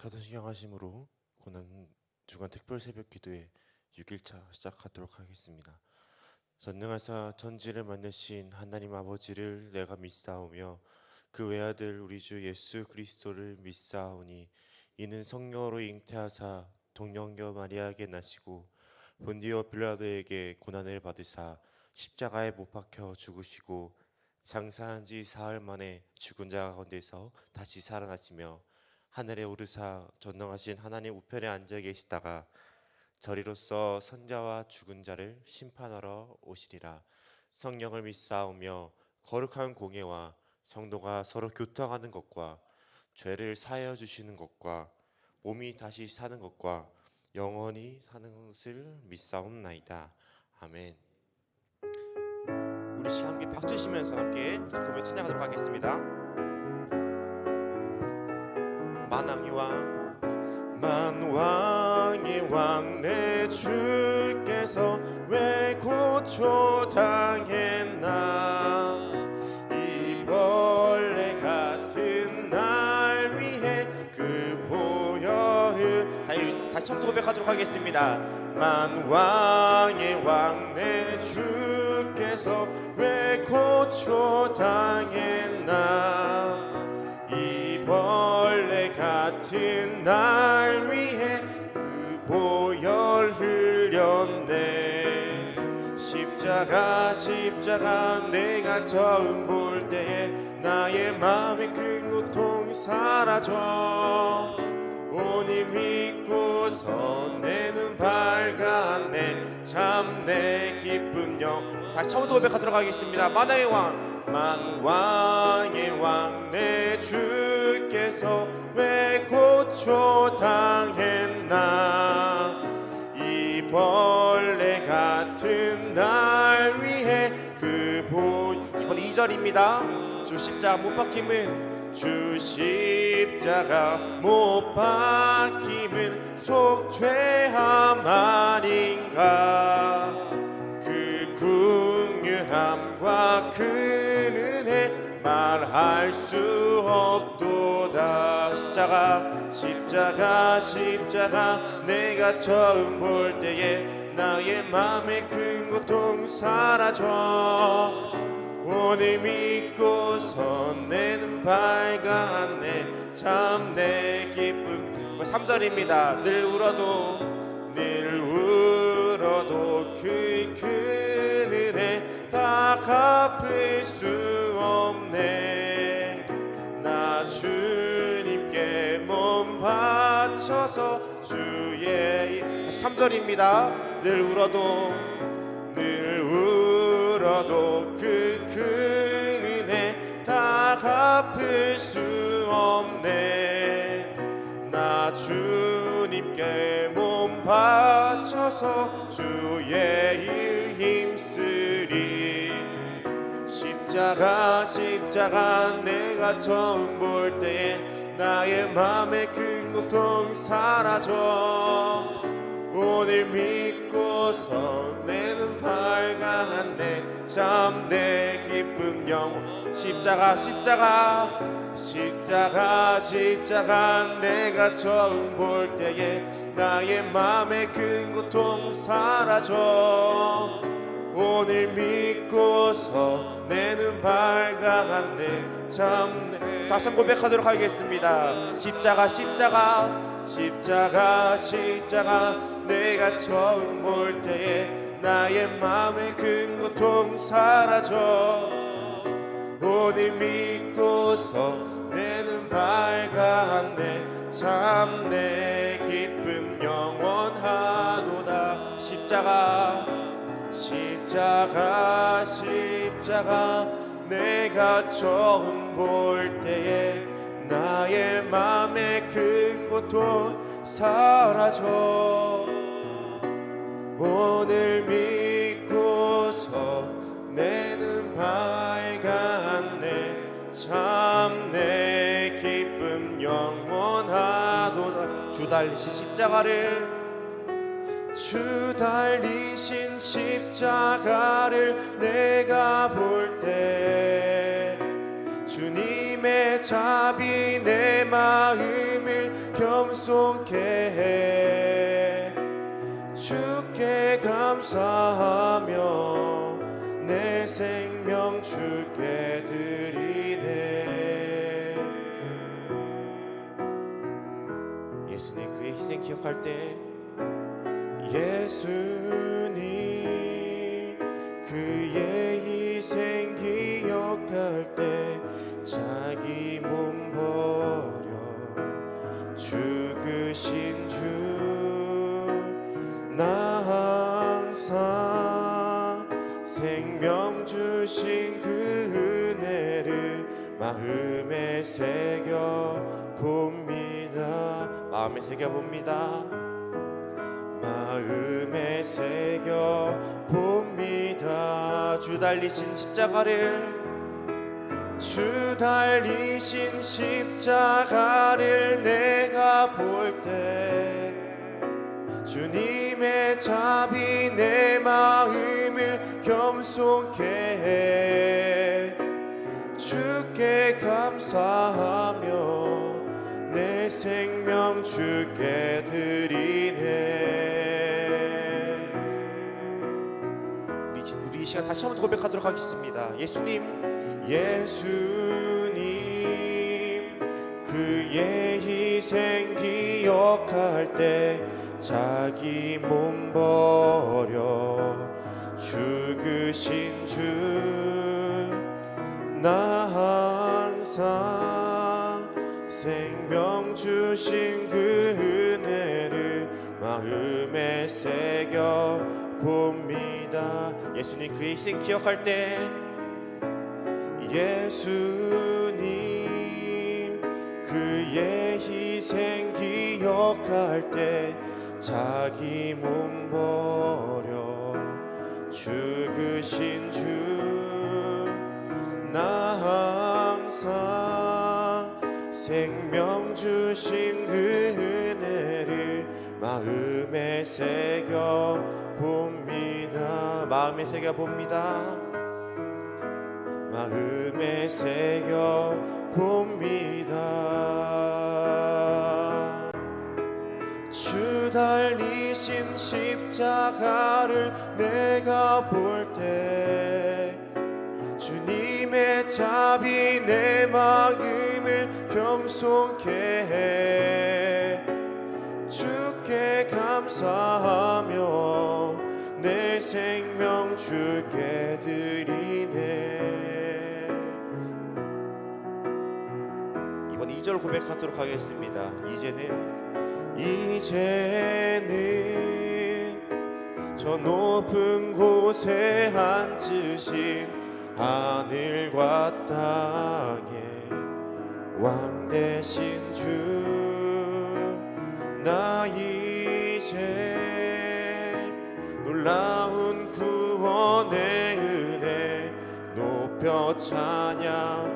사도신경하심으로 고난 주간 특별 새벽 기도회 6일차 시작하도록 하겠습니다. 전능하사 천지를 만드신 하나님 아버지를 내가 믿사오며 그 외아들 우리 주 예수 그리스도를 믿사오니 이는 성령으로 잉태하사 동정녀 마리아에게 나시고 본디오 빌라도에게 고난을 받으사 십자가에 못 박혀 죽으시고 장사한 지 사흘 만에 죽은 자 가운데서 다시 살아나시며 하늘에 오르사 전능하신 하나님 우편에 앉아 계시다가 저리로서 선자와 죽은 자를 심판하러 오시리라. 성령을 믿사오며 거룩한 공예와 성도가 서로 교통하는 것과 죄를 사하여 주시는 것과 몸이 다시 사는 것과 영원히 사는 것을 믿사옵나이다. 아멘. 우리 시간 함께 박수 치면서 함께 고백 찬양하도록 하겠습니다. 만왕의 왕 만왕의 왕 내 주께서 왜 고초당했나 이 벌레 같은 날 위해 그 보혈을 다시 처음부터 고백하도록 하겠습니다. 만왕의 왕 내 주께서 왜 고초당했나 이 벌레 같은 날 위해 그 보혈 흘렸네. 십자가 내가 처음 볼 때에 나의 마음의 큰 고통이 사라져 오니 믿고서 내 눈 밝았네. 참 내 기쁜 영 다시 처음부터 고백하도록 하겠습니다. 만왕의 왕 내 주께서 왜 고초당했나 이 벌레 같은 날 위해 그 이번 2절입니다. 주 십자가 못 박힘은 주 십자가 못 박힘은 속죄함 아닌가 그 긍휼함과 그 은혜 말할 수 없도다. 십자가 내가 처음 볼 때에 나의 맘의 큰 고통 사라져 오늘 믿고서 내 눈 밝았네. 참 내 기쁨 3절입니다. 늘 울어도 그 큰 은혜 다 갚을 수 없네. 나 주님께 몸 바쳐서 주의 3절입니다. 늘 울어도 그 큰 은혜 다 갚을 수 없네. 나 주님께 몸 바쳐서 주의 일 힘쓰리. 십자가 내가 처음 볼 때에 나의 맘의 큰 고통이 사라져 오늘 믿고서 내 눈 밝았네. 참 내 기쁨 영원. 십자가 내가 처음 볼 때에 나의 맘의 큰 고통 사라져 오늘 믿고서 내 눈 밝았네. 참 다시 한번 고백하도록 하겠습니다. 십자가 내가 처음 볼 때에 나의 마음의 큰 고통 사라져 오늘 믿고서 내 눈 밝았네. 참 내 기쁨 영원하도다. 십자가 내가 처음 볼 때에 나의 맘의 큰 고통 사라져 오늘 믿고서 내 눈 밝았네. 참 내 기쁨 영원하도다. 주 달리신 십자가를 내가 볼 때 주님의 자비 내 마음을 겸손케 해. 주께 감사하며 내 생명 주께 드리네. 예수님 그의 희생 기억할 때, 예수님 그의 희생 기억할 때 자기 몸 버려 죽으신 주, 나 항상 생명 주신 그 은혜를 마음에 새겨 봅니다. 마음에 새겨 봅니다. 마음에 새겨 봅니다. 주 달리신 십자가를, 주 달리신 십자가를 내가 볼 때 주님의 자비 내 마음을 겸손케 해. 주께 감사하며 내 생명 주께 드리네. 우리 이 시간 다시 한번 고백하도록 하겠습니다. 예수님 그의 희생 기억할 때 자기 몸 버려 죽으신 주, 나 항상 생명 주신 그 은혜를 마음에 새겨 봅니다. 예수님 그의 희생 기억할 때, 예수님 그의 희생 기억할 때 자기 몸 버려 죽으신 주, 나 항상 생명 주신 그 은혜를 마음에 새겨 봅니다. 마음에 새겨 봅니다. 마음에 새겨 봅니다. 주 달리신 십자가를 내가 볼 때 주님의 자비 내 마음을 겸손케 해. 주께 감사하며 내 생명 주께 드리네. 이번 2절 고백하도록 하겠습니다. 이제는 저 높은 곳에 앉으신 하늘과 땅에 왕 되신 주, 나 이제 놀라운 구원의 은혜 높여 찬양하리라.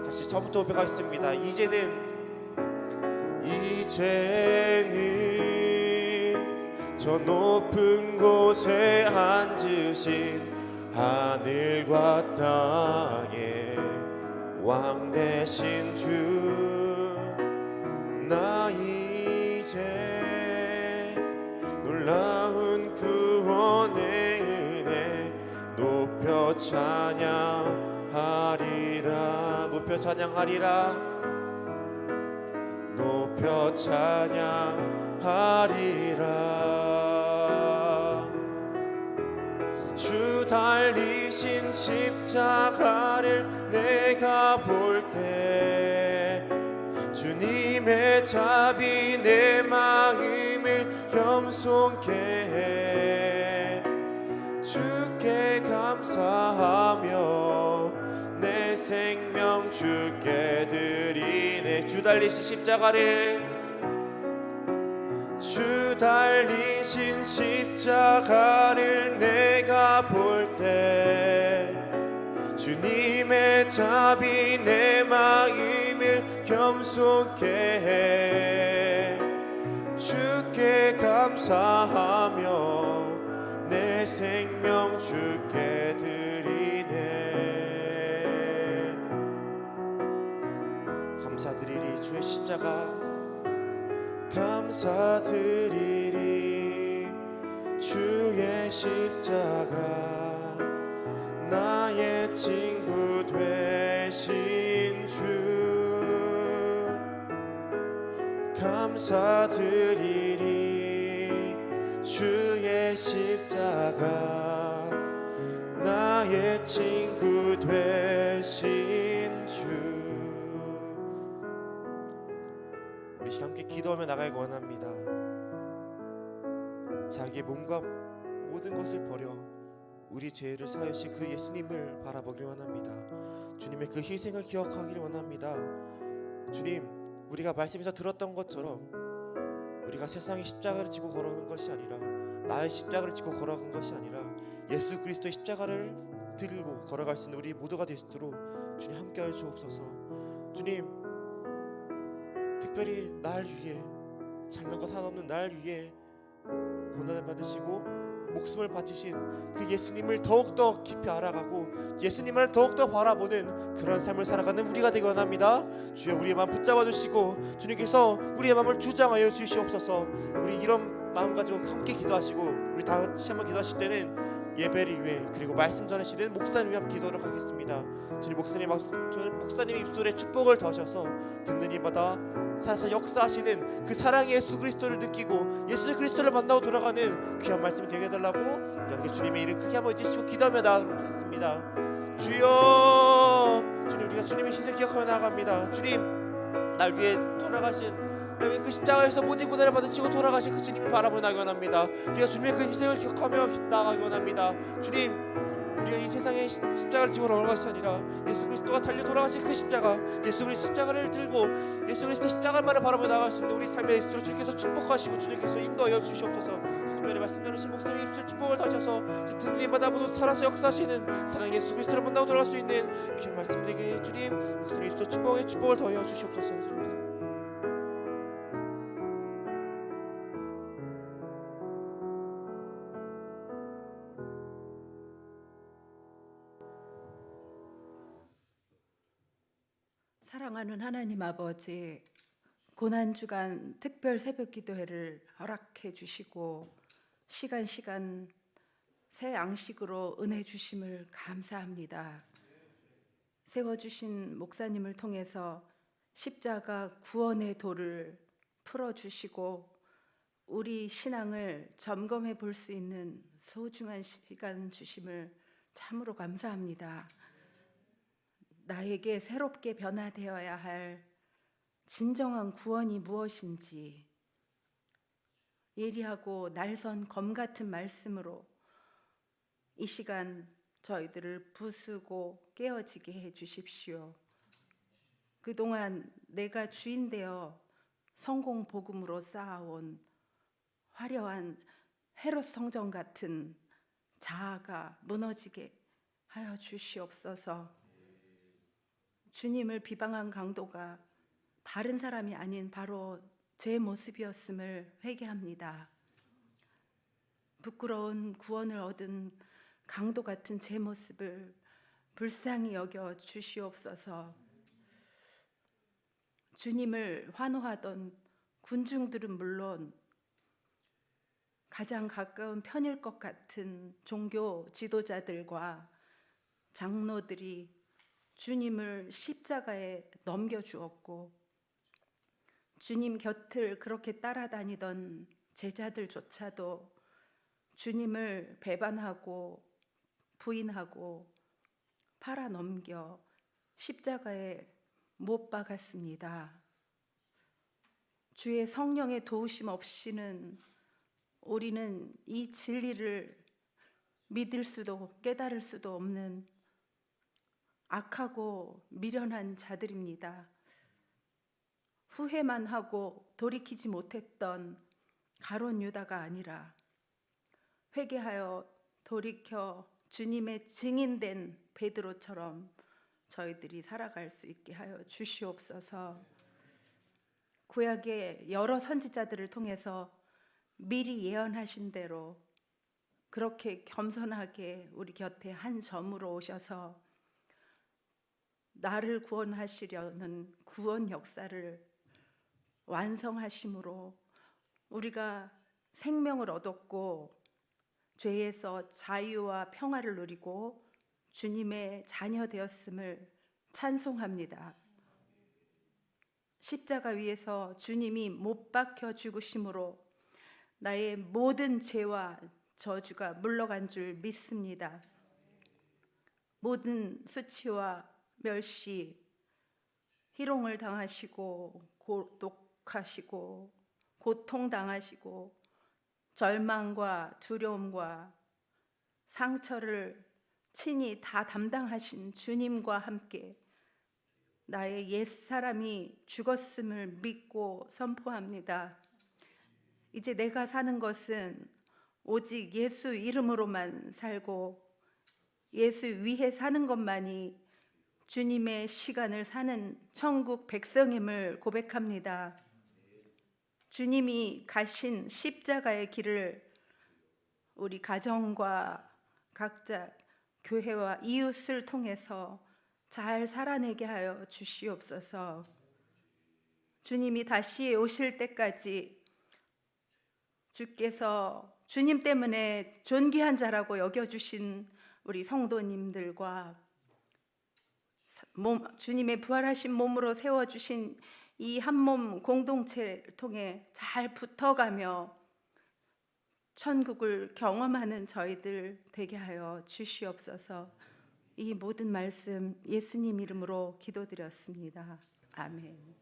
다시 처음부터 고백하겠습니다. 이제는 저 높은 곳에 앉으신 하늘과 땅에 왕 되신 주, 나 이제 놀라운 구원의 은혜 높여 찬양하리라. 높여 찬양하리라. 높여 찬양하리라. 주 달리신 십자가를 내가 볼 때 주님의 자비 내 마음을 겸손케 해. 주께 감사하며 내 생명 주께 드리네. 주 달리신 십자가를, 주 달리신 십자가를 내가 볼 때 주님의 자비 내 마음을 겸손케 해. 주께 감사하며 내 생명 주께 드리네. 감사드립니다. 감사드리리 주의 십자가 감사드리리 주의 십자가 나의 친구 되신 주 감사드리리 주의 십자가 나의 친구 되신 주. 우리 함께 기도하며 나가기 원합니다. 자기의 몸과 모든 것을 버려 우리 죄를 사하신 그 예수님을 바라보길 원합니다. 주님의 그 희생을 기억하기를 원합니다. 주님, 우리가 말씀에서 들었던 것처럼 우리가 세상의 십자가를 지고 걸어가는 것이 아니라 나의 십자가를 지고 걸어가는 것이 아니라 예수 그리스도의 십자가를 들고 걸어갈 수 있는 우리 모두가 될 수 있도록 주님 함께하여 주옵소서. 주님, 특별히 날 위해 잘난 것 하나 없는 날 위해 고난을 받으시고 목숨을 바치신 그 예수님을 더욱더 깊이 알아가고 예수님을 더욱더 바라보는 그런 삶을 살아가는 우리가 되기 원합니다. 주여, 우리의 마음 붙잡아 주시고 주님께서 우리의 마음을 주장하여 주시옵소서. 우리 이런 마음 가지고 함께 기도하시고 우리 다시 한번 기도하실 때는 예배를 위해 그리고 말씀 전하시는 목사님 위해 기도를 하겠습니다. 주님, 목사님 입술에 축복을 더하셔서 듣는 이마다 살아서 역사하시는 그 사랑의 예수 그리스도를 느끼고 예수 그리스도를 만나고 돌아가는 귀한 말씀 되게 해달라고 우리 함께 주님의 이름 크게 한번 외치시고 기도하며 나아가겠습니다. 주여, 주님, 우리가 주님의 희생 기억하며 나아갑니다. 주님, 날 위해 돌아가신 그 십자가에서 모든 고난을 받으시고 돌아가신 그 주님을 바라보며 나아가기 원합니다. 우리가 주님의 그 희생을 기억하며 나아가기 원합니다. 주님, 우리가 이 세상에 십자가를 지고 나올 것이 아니라 예수 그리스도가 달려 돌아가신 그 십자가, 예수 그리스도 십자가를 들고 예수 그리스도 십자가만을 바라보며 나아갈 수 있는 우리 삶의 예수로 주님께서 축복하시고 주님께서 인도하여 주시옵소서. 특별히 말씀 전하신 목사님 입술 축복을 다셔서 듣는 이마다 모두 살아서 역사하시는 사랑의 예수 그리스도를 만나고 돌아갈 수 있는 귀한 말씀 되게 주님, 목사님 입술 축복을 더하여 주시옵소서. 사랑하는 하나님 아버지, 고난주간 특별 새벽기도회를 허락해 주시고 시간 새 양식으로 은혜 주심을 감사합니다. 세워주신 목사님을 통해서 십자가 구원의 도를 풀어주시고 우리 신앙을 점검해 볼 수 있는 소중한 시간 주심을 참으로 감사합니다. 나에게 새롭게 변화되어야 할 진정한 구원이 무엇인지 예리하고 날선 검 같은 말씀으로 이 시간 저희들을 부수고 깨어지게 해 주십시오. 그동안 내가 주인 되어 성공 복음으로 쌓아온 화려한 헤롯 성전 같은 자아가 무너지게 하여 주시옵소서. 주님을 비방한 강도가 다른 사람이 아닌 바로 제 모습이었음을 회개합니다. 부끄러운 구원을 얻은 강도 같은 제 모습을 불쌍히 여겨 주시옵소서. 주님을 환호하던 군중들은 물론 가장 가까운 편일 것 같은 종교 지도자들과 장로들이 주님을 십자가에 넘겨주었고 주님 곁을 그렇게 따라다니던 제자들조차도 주님을 배반하고 부인하고 팔아넘겨 십자가에 못 박았습니다. 주의 성령의 도우심 없이는 우리는 이 진리를 믿을 수도 깨달을 수도 없는 악하고 미련한 자들입니다. 후회만 하고 돌이키지 못했던 가룟 유다가 아니라 회개하여 돌이켜 주님의 증인된 베드로처럼 저희들이 살아갈 수 있게 하여 주시옵소서. 구약의 여러 선지자들을 통해서 미리 예언하신 대로 그렇게 겸손하게 우리 곁에 한 점으로 오셔서 나를 구원하시려는 구원 역사를 완성하심으로 우리가 생명을 얻었고 죄에서 자유와 평화를 누리고 주님의 자녀 되었음을 찬송합니다. 십자가 위에서 주님이 못 박혀 죽으심으로 나의 모든 죄와 저주가 물러간 줄 믿습니다. 모든 수치와 멸시, 희롱을 당하시고 고독하시고 고통당하시고 절망과 두려움과 상처를 친히 다 담당하신 주님과 함께 나의 옛사람이 죽었음을 믿고 선포합니다. 이제 내가 사는 것은 오직 예수 이름으로만 살고 예수 위해 사는 것만이 주님의 시간을 사는 천국 백성임을 고백합니다. 주님이 가신 십자가의 길을 우리 가정과 각자 교회와 이웃을 통해서 잘 살아내게 하여 주시옵소서. 주님이 다시 오실 때까지 주께서 주님 때문에 존귀한 자라고 여겨주신 우리 성도님들과 주님의 부활하신 몸으로 세워주신 이 한 몸 공동체를 통해 잘 붙어가며 천국을 경험하는 저희들 되게 하여 주시옵소서. 이 모든 말씀 예수님 이름으로 기도드렸습니다. 아멘.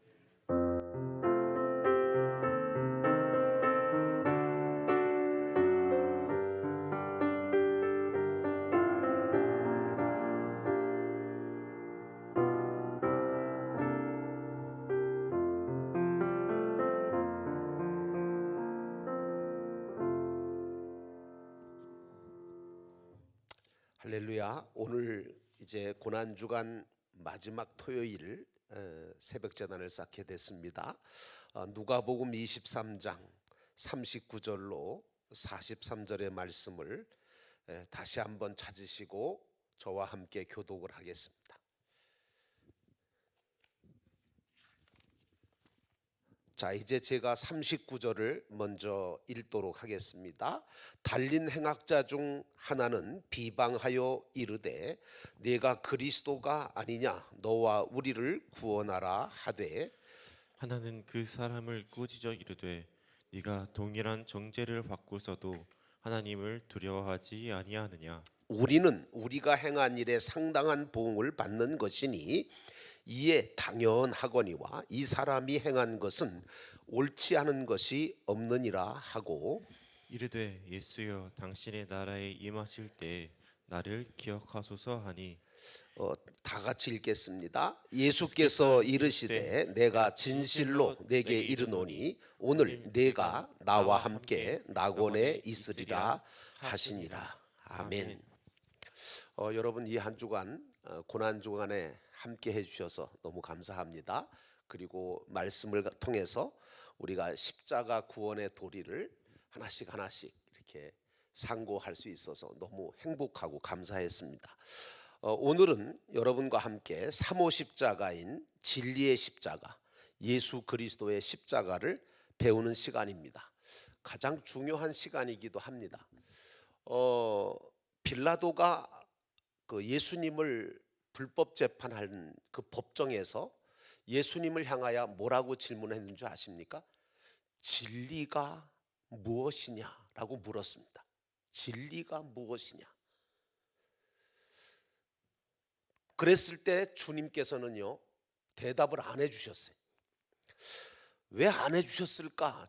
할렐루야. 오늘 이제 고난주간 마지막 토요일 새벽 제단을 쌓게 됐습니다. 누가복음 23장 39절로 43절의 말씀을 다시 한번 찾으시고 저와 함께 교독을 하겠습니다. 자, 이제 제가 39절을 먼저 읽도록 하겠습니다. 달린 행악자 중 하나는 비방하여 이르되 네가 그리스도가 아니냐 너와 우리를 구원하라 하되 하나는 그 사람을 꾸짖어 이르되 네가 동일한 정죄를 받고서도 하나님을 두려워하지 아니하느냐. 우리는 우리가 행한 일에 상당한 보응을 받는 것이니 이에 당연하거니와 이 사람이 행한 것은 옳지 않은 것이 없느니라 하고 이르되 예수여 당신의 나라에 임하실 때 나를 기억하소서 하니 다 같이 읽겠습니다. 예수께서 이르시되 내가 진실로 내게 이르노니 오늘 내가 나와 함께 낙원에 있으리라 하시니라. 아멘. 여러분 이 한 주간 고난 주간에 함께 해주셔서 너무 감사합니다. 그리고 말씀을 통해서 우리가 십자가 구원의 도리를 하나씩 이렇게 상고할 수 있어서 너무 행복하고 감사했습니다. 오늘은 여러분과 함께 3호 십자가인 진리의 십자가, 예수 그리스도의 십자가를 배우는 시간입니다. 가장 중요한 시간이기도 합니다. 빌라도가 그 예수님을 불법 재판한 그 법정에서 예수님을 향하여 뭐라고 질문했는 줄 아십니까? 진리가 무엇이냐라고 물었습니다. 진리가 무엇이냐? 그랬을 때 주님께서는요 대답을 안 해주셨어요. 왜 안 해주셨을까?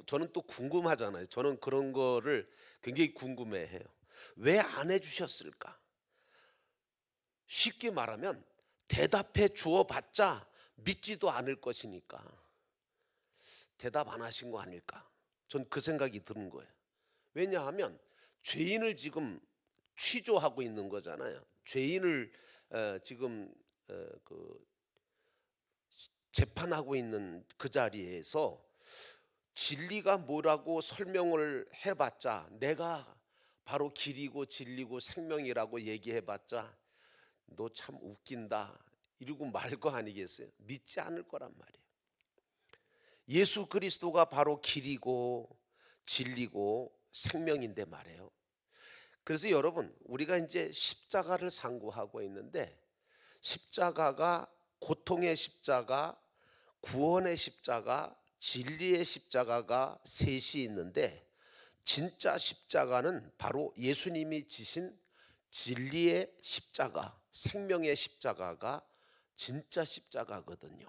저는 또 궁금하잖아요. 저는 그런 거를 굉장히 궁금해해요. 왜 안 해주셨을까? 쉽게 말하면 대답해 주어봤자 믿지도 않을 것이니까 대답 안 하신 거 아닐까? 전 그 생각이 드는 거예요. 왜냐하면 죄인을 지금 취조하고 있는 거잖아요. 죄인을 지금 그 재판하고 있는 그 자리에서 진리가 뭐라고 설명을 해봤자 내가 바로 길이고 진리고 생명이라고 얘기해봤자 너 참 웃긴다 이러고 말 거 아니겠어요? 믿지 않을 거란 말이에요. 예수 그리스도가 바로 길이고 진리고 생명인데 말이에요. 그래서 여러분, 우리가 이제 십자가를 상고하고 있는데, 십자가가 고통의 십자가, 구원의 십자가, 진리의 십자가가 셋이 있는데, 진짜 십자가는 바로 예수님이 지신 진리의 십자가, 생명의 십자가가 진짜 십자가거든요.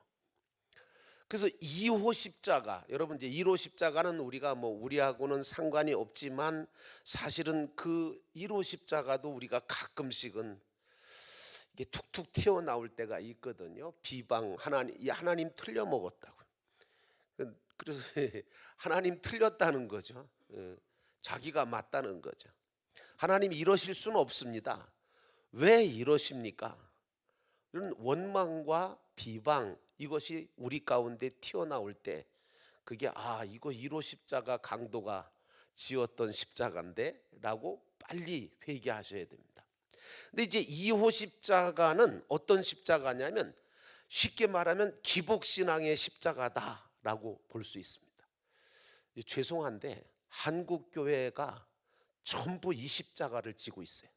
그래서 2호 십자가, 여러분 이제 1호 십자가는 우리가 우리하고는 상관이 없지만, 사실은 그 1호 십자가도 우리가 가끔씩은 이게 툭툭 튀어나올 때가 있거든요. 비방, 하나님 틀려 먹었다고. 그래서 하나님 틀렸다는 거죠. 자기가 맞다는 거죠. 하나님 이러실 수는 없습니다. 왜 이러십니까? 이런 원망과 비방, 이것이 우리 가운데 튀어나올 때, 그게 이거 1호 십자가 강도가 지었던 십자가인데 라고 빨리 회개하셔야 됩니다. 근데 이제 2호 십자가는 어떤 십자가냐면, 쉽게 말하면 기복신앙의 십자가다라고 볼 수 있습니다. 죄송한데 한국교회가 전부 이 십자가를 지고 있어요.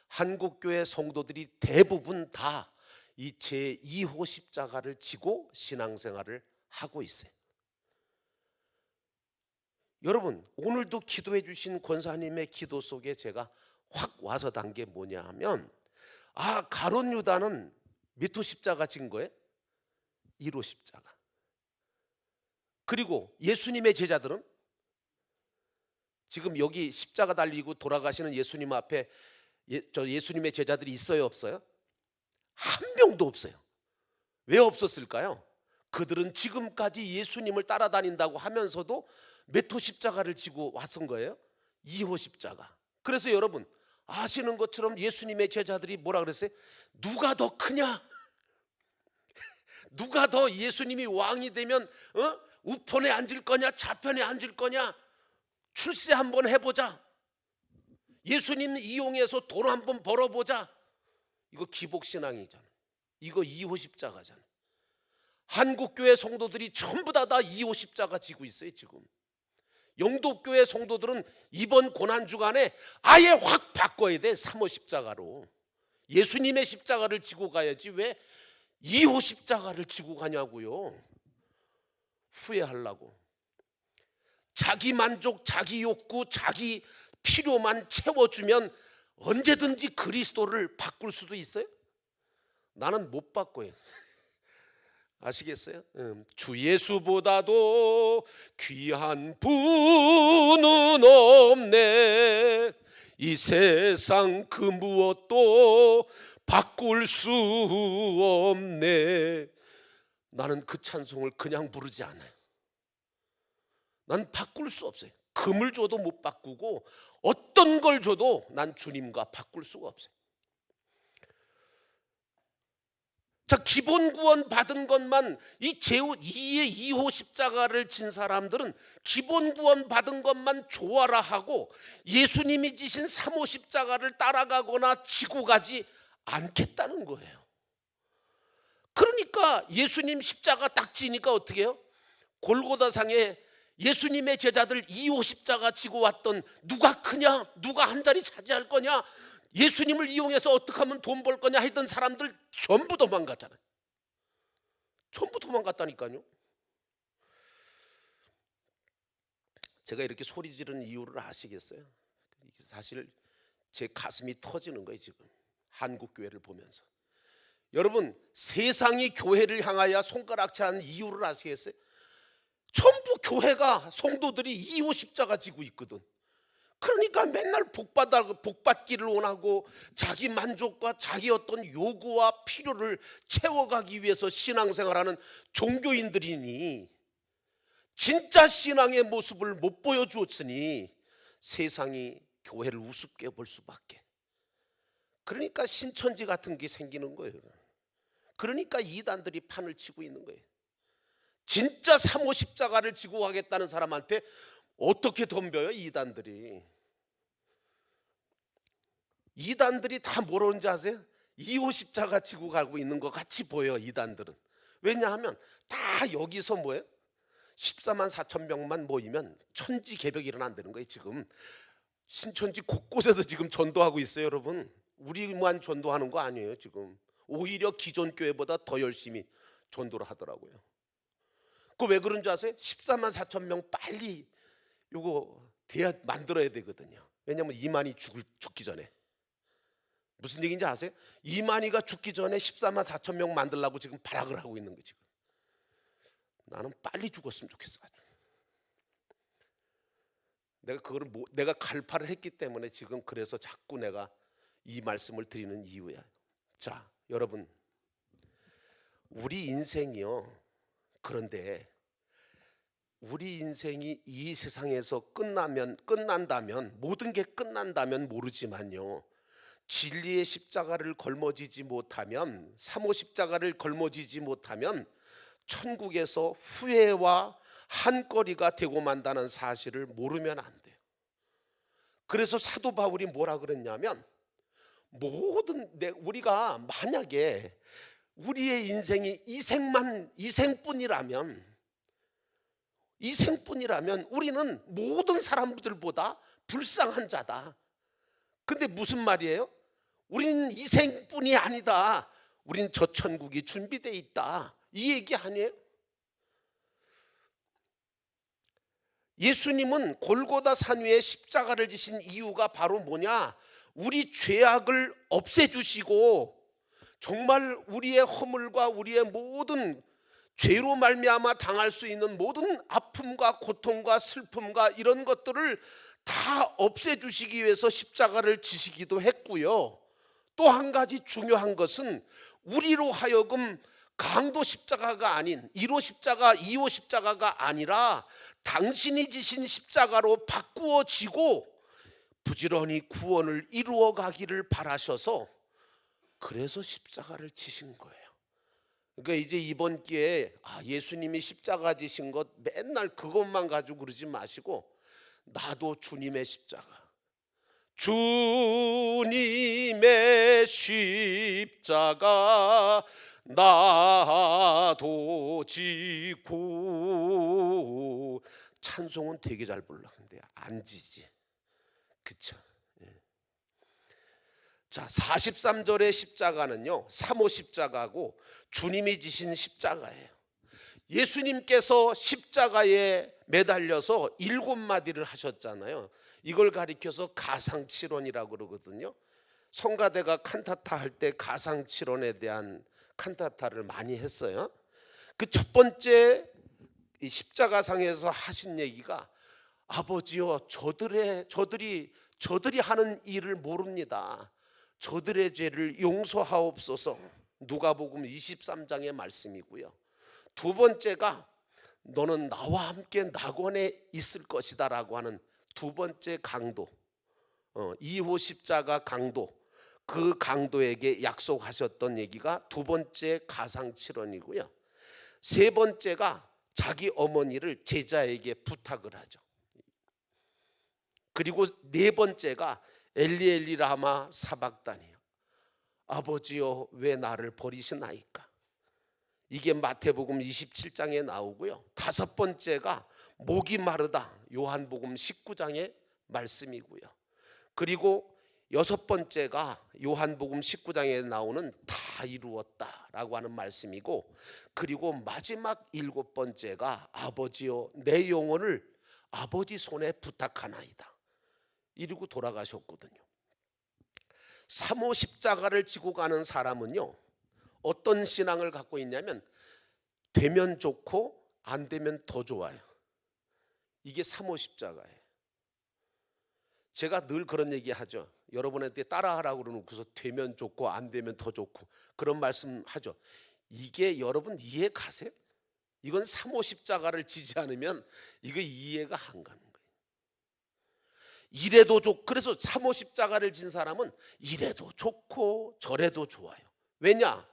한국교회 성도들이 대부분 다 이 제2호 십자가를 지고 신앙생활을 하고 있어요. 여러분, 오늘도 기도해 주신 권사님의 기도 속에 제가 확 와서 단 게 뭐냐 하면, 가룟 유다는 몇 호 십자가 진 거예요? 1호 십자가. 그리고 예수님의 제자들은 지금 여기 십자가 달리고 돌아가시는 예수님 앞에 예수님의 제자들이 있어요, 없어요? 한 명도 없어요. 왜 없었을까요? 그들은 지금까지 예수님을 따라다닌다고 하면서도 몇 호 십자가를 지고 왔은 거예요? 2호 십자가. 그래서 여러분 아시는 것처럼 예수님의 제자들이 뭐라 그랬어요? 누가 더 크냐? 누가 더 예수님이 왕이 되면 우편에 앉을 거냐 좌편에 앉을 거냐 출세 한번 해보자. 예수님 이용해서 돈 한번 벌어보자. 이거 기복신앙이잖아. 이거 2호 십자가잖아. 한국교회 성도들이 전부 다 2호 십자가 지고 있어요. 지금 영도교회 성도들은 이번 고난주간에 아예 확 바꿔야 돼. 3호 십자가로. 예수님의 십자가를 지고 가야지 왜 2호 십자가를 지고 가냐고요. 후회하려고. 자기 만족, 자기 욕구, 자기 필요만 채워주면 언제든지 그리스도를 바꿀 수도 있어요? 나는 못 바꿔요. 아시겠어요? 주 예수보다도 귀한 분은 없네. 이 세상 그 무엇도 바꿀 수 없네. 나는 그 찬송을 그냥 부르지 않아요. 난 바꿀 수 없어요. 금을 줘도 못 바꾸고 어떤 걸 줘도 난 주님과 바꿀 수가 없어요. 자, 기본 구원 받은 것만, 이 제2의 2호 십자가를 진 사람들은 기본 구원 받은 것만 좋아라 하고 예수님이 지신 3호 십자가를 따라가거나 지고 가지 않겠다는 거예요. 그러니까 예수님 십자가 딱 지니까 어떻게 해요? 골고다상에 예수님의 제자들 2호 십자가 지고 왔던, 누가 크냐, 누가 한 자리 차지할 거냐, 예수님을 이용해서 어떻게 하면 돈 벌 거냐 했던 사람들 전부 도망갔잖아요. 전부 도망갔다니까요. 제가 이렇게 소리 지르는 이유를 아시겠어요? 사실 제 가슴이 터지는 거예요. 지금 한국교회를 보면서. 여러분, 세상이 교회를 향하여 손가락질하는 이유를 아시겠어요? 전부 교회가, 성도들이 2호 십자가 지고 있거든. 그러니까 맨날 복받기를 원하고 자기 만족과 자기 어떤 요구와 필요를 채워가기 위해서 신앙생활하는 종교인들이니 진짜 신앙의 모습을 못 보여주었으니 세상이 교회를 우습게 볼 수밖에. 그러니까 신천지 같은 게 생기는 거예요. 그러니까 이단들이 판을 치고 있는 거예요. 진짜 3호 십자가를 지고 가겠다는 사람한테 어떻게 덤벼요? 이단들이 다 뭐라는지 아세요? 2호 십자가 지고 가고 있는 것 같이 보여 이단들은. 왜냐하면 다 여기서 뭐예요? 14만 4천 명만 모이면 천지개벽이 일어난다는 거예요. 지금 신천지 곳곳에서 지금 전도하고 있어요. 여러분, 우리만 전도하는 거 아니에요. 지금 오히려 기존 교회보다 더 열심히 전도를 하더라고요. 그 왜 그런 줄 아세요? 14만 4천 명 빨리 요거 만들어야 되거든요. 왜냐하면 이만희 죽기 전에. 무슨 얘기인지 아세요? 이만희가 죽기 전에 14만 4천 명 만들려고 지금 발악을 하고 있는 거지. 나는 빨리 죽었으면 좋겠어. 내가 갈파를 했기 때문에 지금 그래서 자꾸 내가 이 말씀을 드리는 이유야. 자, 여러분, 우리 인생이요. 그런데 우리 인생이 이 세상에서 끝난다면, 모든 게 끝난다면 모르지만요, 진리의 십자가를 걸머지지 못하면, 3호 십자가를 걸머지지 못하면 천국에서 후회와 한거리가 되고 만다는 사실을 모르면 안 돼요. 그래서 사도 바울이 뭐라 그랬냐면, 우리가 만약에 우리의 인생이 이생뿐이라면 우리는 모든 사람들보다 불쌍한 자다. 근데 무슨 말이에요? 우리는 이생뿐이 아니다. 우린 저 천국이 준비되어 있다. 이 얘기 아니에요? 예수님은 골고다 산 위에 십자가를 지신 이유가 바로 뭐냐? 우리 죄악을 없애주시고 정말 우리의 허물과 우리의 모든 죄로 말미암아 당할 수 있는 모든 아픔과 고통과 슬픔과 이런 것들을 다 없애주시기 위해서 십자가를 지시기도 했고요. 또 한 가지 중요한 것은 우리로 하여금 강도 십자가가 아닌 1호 십자가, 2호 십자가가 아니라 당신이 지신 십자가로 바꾸어지고 부지런히 구원을 이루어 가기를 바라셔서 그래서 십자가를 지신 거예요. 그러니까 이제 이번 기회에 예수님이 십자가 지신 것 맨날 그것만 가지고 그러지 마시고, 나도 주님의 십자가, 주님의 십자가 나도 지고. 찬송은 되게 잘 불러. 근데 안 지지. 그쵸? 자, 43절의 십자가는요, 3호 십자가고 주님이 지신 십자가예요. 예수님께서 십자가에 매달려서 7마디를 하셨잖아요. 이걸 가리켜서 가상칠언이라고 그러거든요. 성가대가 칸타타 할 때 가상칠언에 대한 칸타타를 많이 했어요. 그 첫 번째 이 십자가상에서 하신 얘기가, 아버지여, 저들이 하는 일을 모릅니다. 저들의 죄를 용서하옵소서. 누가복음 23장의 말씀이고요. 두 번째가 너는 나와 함께 낙원에 있을 것이다 라고 하는 두 번째 강도, 2호 십자가 강도, 그 강도에게 약속하셨던 얘기가 두 번째 가상칠언이고요. 세 번째가 자기 어머니를 제자에게 부탁을 하죠. 그리고 네 번째가 엘리 라마 사박다니요, 아버지여 왜 나를 버리시나이까. 이게 마태복음 27장에 나오고요. 다섯 번째가 목이 마르다, 요한복음 19장의 말씀이고요. 그리고 여섯 번째가 요한복음 19장에 나오는 다 이루었다라고 하는 말씀이고, 그리고 마지막 일곱 번째가 아버지여 내 영혼을 아버지 손에 부탁하나이다, 이러고 돌아가셨거든요. 3호 십자가를 지고 가는 사람은요, 어떤 신앙을 갖고 있냐면, 되면 좋고 안 되면 더 좋아요. 이게 3호 십자가예요. 제가 늘 그런 얘기 하죠. 여러분한테 따라하라고 그러놓고서 되면 좋고 안 되면 더 좋고 그런 말씀 하죠. 이게 여러분 이해 가세요? 이건 3호 십자가를 지지 않으면 이거 이해가 안 가는 거예요. 이래도 좋고, 그래서 3호 십자가를 진 사람은 이래도 좋고 저래도 좋아요. 왜냐?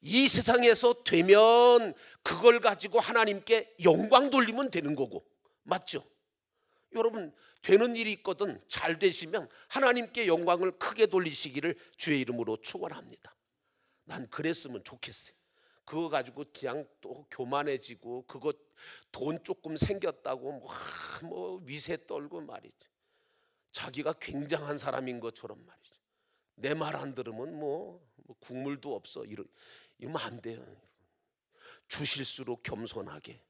이 세상에서 되면 그걸 가지고 하나님께 영광 돌리면 되는 거고, 맞죠? 여러분, 되는 일이 있거든 잘 되시면 하나님께 영광을 크게 돌리시기를 주의 이름으로 축원합니다. 난 그랬으면 좋겠어요. 그거 가지고 그냥 또 교만해지고 그거 돈 조금 생겼다고 뭐 위세 떨고 말이죠. 자기가 굉장한 사람인 것처럼 말이죠. 내 말 안 들으면 뭐 국물도 없어. 이러면 안 돼요. 주실수록 겸손하게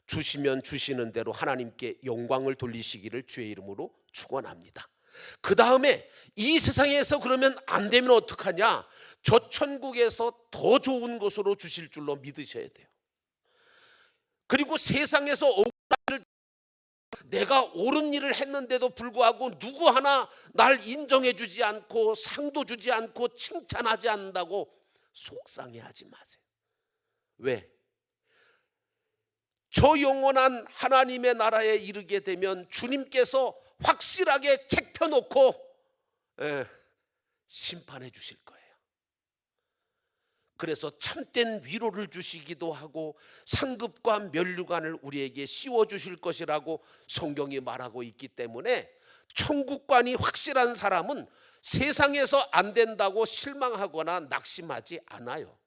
주시면 주시는 대로 하나님께 영광을 돌리시기를 주의 이름으로 축원합니다. 그 다음에 이 세상에서 그러면 안 되면 어떡하냐? 저 천국에서 더 좋은 것으로 주실 줄로 믿으셔야 돼요. 그리고 세상에서 내가 옳은 일을 했는데도 불구하고 누구 하나 날 인정해 주지 않고 상도 주지 않고 칭찬하지 않는다고 속상해하지 마세요. 왜? 저 영원한 하나님의 나라에 이르게 되면 주님께서 확실하게 책 펴놓고 심판해 주실 거예요. 그래서 참된 위로를 주시기도 하고 상급과 면류관을 우리에게 씌워 주실 것이라고 성경이 말하고 있기 때문에 천국관이 확실한 사람은 세상에서 안 된다고 실망하거나 낙심하지 않아요.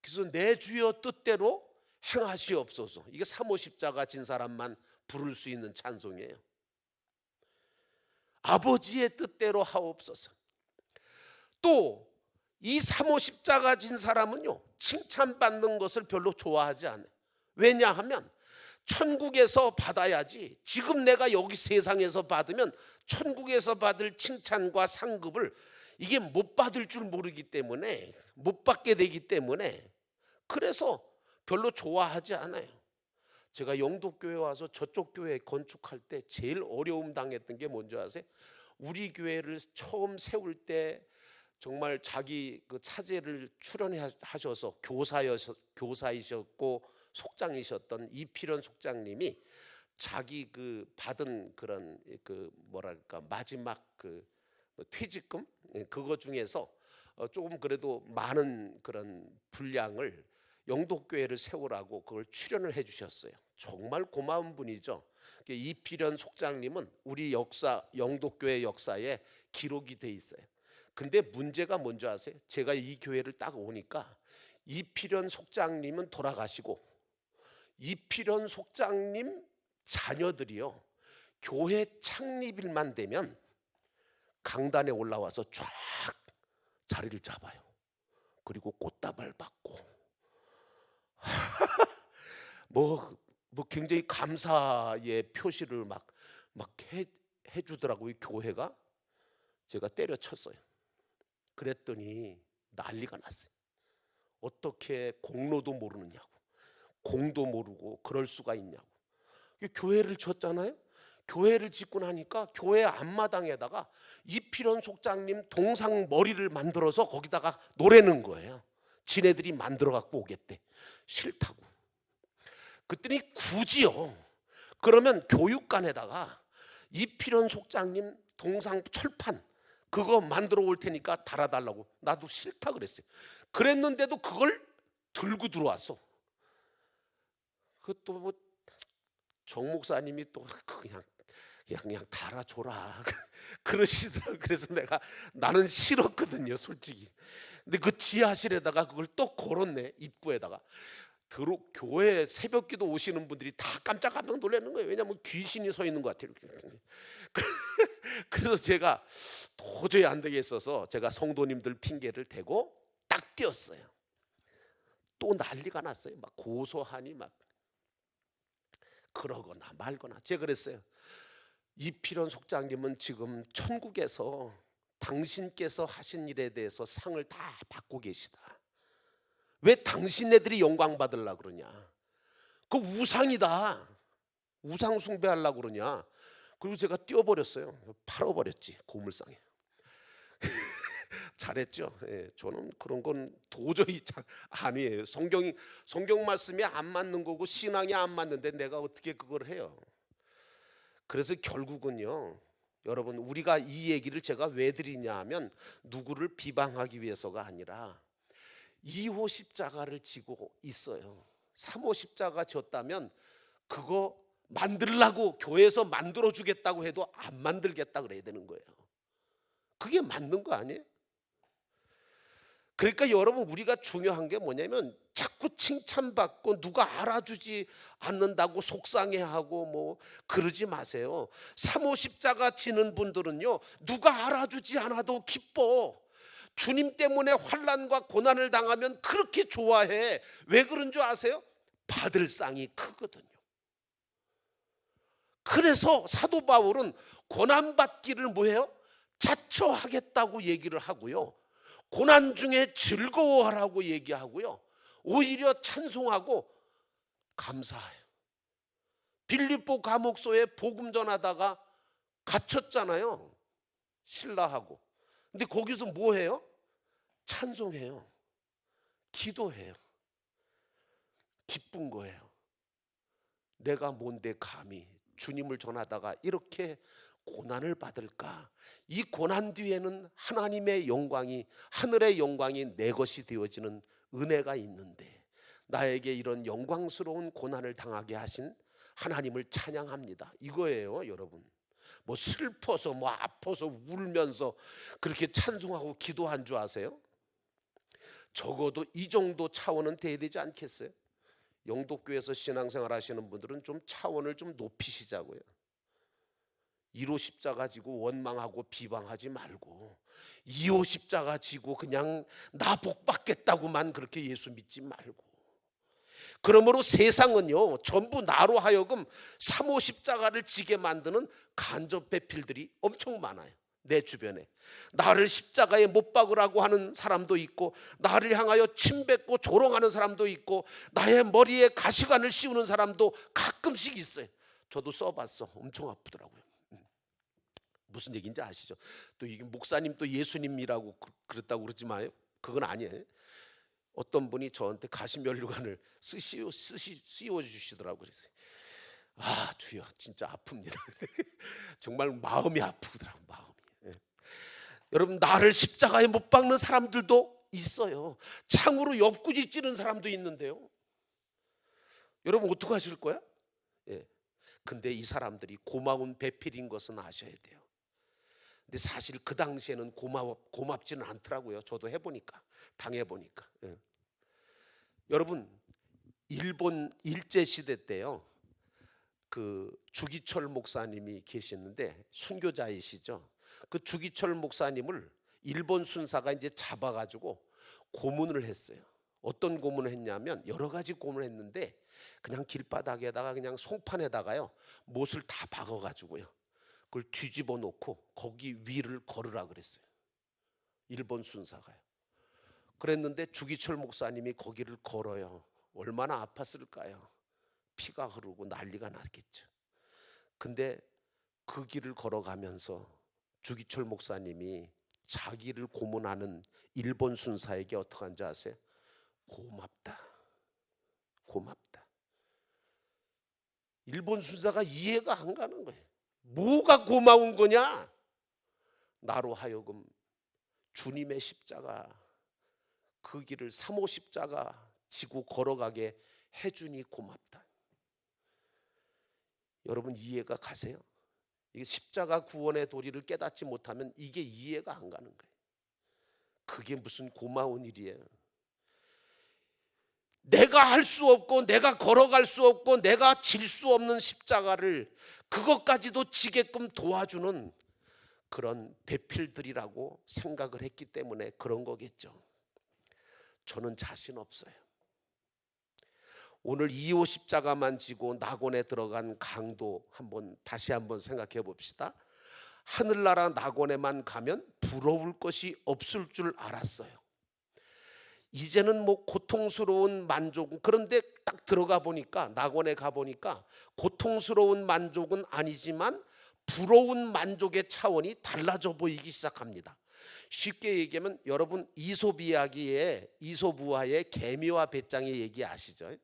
그래서 내 주여 뜻대로 행하시옵소서. 이게 사모십자가 진 사람만 부를 수 있는 찬송이에요. 아버지의 뜻대로 하옵소서. 또 이 사모십자가 진 사람은요, 칭찬받는 것을 별로 좋아하지 않아요. 왜냐하면 천국에서 받아야지, 지금 내가 여기 세상에서 받으면 천국에서 받을 칭찬과 상급을 이게 못 받을 줄 모르기 때문에, 못 받게 되기 때문에, 그래서 별로 좋아하지 않아요. 제가 영도교회 와서 저쪽 교회 건축할 때 제일 어려움 당했던 게 뭔지 아세요? 우리 교회를 처음 세울 때 정말 자기 그 차제를 출연하셔서 교사이셨고 속장이셨던 이필현 속장님이 자기 그 받은 그런 그 뭐랄까 마지막 그 퇴직금 그거 중에서 조금 그래도 많은 그런 분량을 영도교회를 세우라고 그걸 출연을 해주셨어요. 정말 고마운 분이죠. 이필현 속장님은 우리 역사 영도교회 역사에 기록이 돼 있어요. 근데 문제가 뭔지 아세요? 제가 이 교회를 딱 오니까 이필현 속장님은 돌아가시고 이필현 속장님 자녀들이요, 교회 창립일만 되면 강단에 올라와서 쫙 자리를 잡아요. 그리고 꽃다발 받고 뭐 굉장히 감사의 표시를 막 해주더라고요. 교회가. 제가 때려쳤어요. 그랬더니 난리가 났어요. 어떻게 공로도 모르느냐고, 공도 모르고 그럴 수가 있냐고. 교회를 졌잖아요. 교회를 짓고 나니까 교회 앞마당에다가 이필현 속장님 동상 머리를 만들어서 거기다가 노래는 거예요. 지네들이 만들어 갖고 오겠대. 싫다고. 그랬더니 굳이요, 그러면 교육관에다가 이필현 속장님 동상 철판 그거 만들어 올 테니까 달아달라고. 나도 싫다 그랬어요. 그랬는데도 그걸 들고 들어왔어. 그것도 뭐 정 목사님이 또 그냥 달아줘라 그러시더라고요. 그래서 나는 싫었거든요, 솔직히. 근데 그 지하실에다가 그걸 또 걸었네, 입구에다가. 교회 새벽기도 오시는 분들이 다 깜짝깜짝 놀라는 거예요. 왜냐하면 귀신이 서 있는 것 같아요. 그래서 제가 도저히 안 되겠어서 제가 성도님들 핑계를 대고 딱 뛰었어요. 또 난리가 났어요. 막 고소하니 막 그러거나 말거나. 제가 그랬어요. 이필현 속장님은 지금 천국에서 당신께서 하신 일에 대해서 상을 다 받고 계시다. 왜 당신네들이 영광 받으려고 그러냐? 그 우상이다. 우상 숭배하려고 그러냐? 그리고 제가 띄워버렸어요. 팔아버렸지, 고물상에. 잘했죠. 예, 저는 그런 건 도저히 아니에요. 성경 말씀이 안 맞는 거고 신앙이 안 맞는데 내가 어떻게 그걸 해요? 그래서 결국은요, 여러분, 우리가 이 얘기를 제가 왜 드리냐 하면 누구를 비방하기 위해서가 아니라 2호 십자가를 지고 있어요. 3호 십자가 졌다면 그거 만들라고 교회에서 만들어 주겠다고 해도 안 만들겠다 그래야 되는 거예요. 그게 맞는 거 아니에요? 그러니까 여러분, 우리가 중요한 게 뭐냐면 자꾸 칭찬받고 누가 알아주지 않는다고 속상해하고 뭐 그러지 마세요. 사모 십자가 지는 분들은요, 누가 알아주지 않아도 기뻐. 주님 때문에 환난과 고난을 당하면 그렇게 좋아해. 왜 그런 줄 아세요? 받을 쌍이 크거든요. 그래서 사도 바울은 고난받기를 뭐해요? 자처하겠다고 얘기를 하고요, 고난 중에 즐거워하라고 얘기하고요, 오히려 찬송하고 감사해요. 빌립보 감옥소에 복음 전하다가 갇혔잖아요, 신라하고. 근데 거기서 뭐 해요? 찬송해요. 기도해요. 기쁜 거예요. 내가 뭔데 감히 주님을 전하다가 이렇게 고난을 받을까? 이 고난 뒤에는 하나님의 영광이, 하늘의 영광이 내 것이 되어지는 은혜가 있는데, 나에게 이런 영광스러운 고난을 당하게 하신 하나님을 찬양합니다. 이거예요, 여러분. 뭐 슬퍼서 뭐 아파서 울면서 그렇게 찬송하고 기도한 줄 아세요? 적어도 이 정도 차원은 돼야 되지 않겠어요? 영도교회에서 신앙생활 하시는 분들은 좀 차원을 좀 높이시자고요. 1호 십자가 지고 원망하고 비방하지 말고, 2호 십자가 지고 그냥 나 복 받겠다고만 그렇게 예수 믿지 말고, 그러므로 세상은요, 전부 나로 하여금 3호 십자가를 지게 만드는 간접 배필들이 엄청 많아요. 내 주변에 나를 십자가에 못 박으라고 하는 사람도 있고, 나를 향하여 침뱉고 조롱하는 사람도 있고, 나의 머리에 가시관을 씌우는 사람도 가끔씩 있어요. 저도 써봤어. 엄청 아프더라고요. 무슨 얘기인지 아시죠? 또 이게 목사님 또 예수님이라고 그랬다고 그러지 마요. 그건 아니에요. 어떤 분이 저한테 가시면류관을 씌워주시더라고요. 그래서 아, 주여, 진짜 아픕니다. 정말 마음이 아프더라고요. 마음이. 여러분, 나를 십자가에 못 박는 사람들도 있어요. 창으로 옆구리 찌른 사람도 있는데요. 여러분, 어떻게 하실 거야? 근데 이 사람들이 고마운 배필인 것은 아셔야 돼요. 근데 사실 그 당시에는 고맙지는 않더라고요. 저도 해보니까, 당해보니까. 여러분, 일본 일제시대 때요, 그 주기철 목사님이 계시는데 순교자이시죠. 그 주기철 목사님을 일본 순사가 이제 잡아가지고 고문을 했어요. 어떤 고문을 했냐면 여러 가지 고문을 했는데, 그냥 길바닥에다가 그냥 송판에다가요 못을 다 박아가지고요, 그걸 뒤집어 놓고 거기 위를 걸으라 그랬어요. 일본 순사가요. 그랬는데 주기철 목사님이 거기를 걸어요. 얼마나 아팠을까요? 피가 흐르고 난리가 났겠죠. 근데 그 길을 걸어가면서 주기철 목사님이 자기를 고문하는 일본 순사에게 어떻게 한지 아세요? 고맙다, 고맙다. 일본 순사가 이해가 안 가는 거예요. 뭐가 고마운 거냐? 나로 하여금 주님의 십자가, 그 길을 3호 십자가 지고 걸어가게 해주니 고맙다. 여러분, 이해가 가세요? 이게 십자가 구원의 도리를 깨닫지 못하면 이게 이해가 안 가는 거예요. 그게 무슨 고마운 일이에요. 내가 할 수 없고 내가 걸어갈 수 없고 내가 질 수 없는 십자가를 그것까지도 지게끔 도와주는 그런 배필들이라고 생각을 했기 때문에 그런 거겠죠. 저는 자신 없어요. 오늘 2호 십자가만 지고 낙원에 들어간 강도 다시 한번 생각해 봅시다. 하늘나라 낙원에만 가면 부러울 것이 없을 줄 알았어요. 이제는 뭐 고통스러운 만족, 그런데 딱 들어가 보니까, 낙원에 가 보니까 고통스러운 만족은 아니지만 부러운 만족의 차원이 달라져 보이기 시작합니다. 쉽게 얘기하면 여러분, 이솝 이야기에 이솝우화의 개미와 배짱의 얘기 아시죠?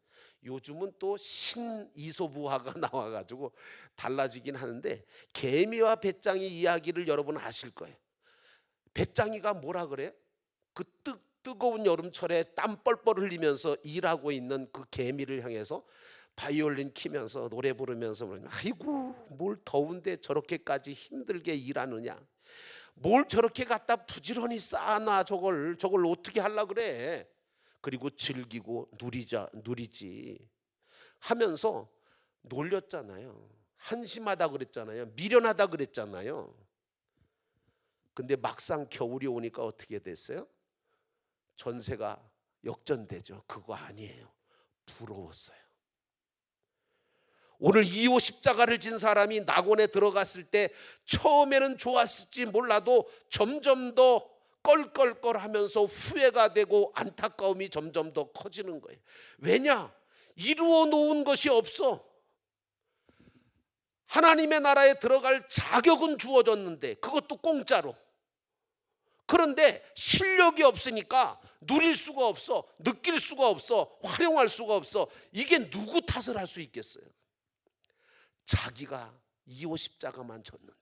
요즘은 또 신이솝우화가 나와가지고 달라지긴 하는데, 개미와 배짱이 이야기를 여러분 아실 거예요. 배짱이가 뭐라 그래요? 그 뜨거운 여름철에 땀 뻘뻘 흘리면서 일하고 있는 그 개미를 향해서 바이올린 키면서 노래 부르면서, 아이고 뭘 더운데 저렇게까지 힘들게 일하느냐, 뭘 저렇게 갖다 부지런히 쌓아놔. 저걸 어떻게 하려 그래. 그리고 즐기고 누리지 하면서 놀렸잖아요. 한심하다 그랬잖아요. 미련하다 그랬잖아요. 근데 막상 겨울이 오니까 어떻게 됐어요? 전세가 역전되죠. 그거 아니에요. 부러웠어요. 오늘 2호 십자가를 진 사람이 낙원에 들어갔을 때 처음에는 좋았을지 몰라도 점점 더 껄껄껄하면서 후회가 되고 안타까움이 점점 더 커지는 거예요. 왜냐? 이루어 놓은 것이 없어. 하나님의 나라에 들어갈 자격은 주어졌는데 그것도 공짜로. 그런데 실력이 없으니까 누릴 수가 없어. 느낄 수가 없어. 활용할 수가 없어. 이게 누구 탓을 할 수 있겠어요? 자기가 2호 십자가만 졌는데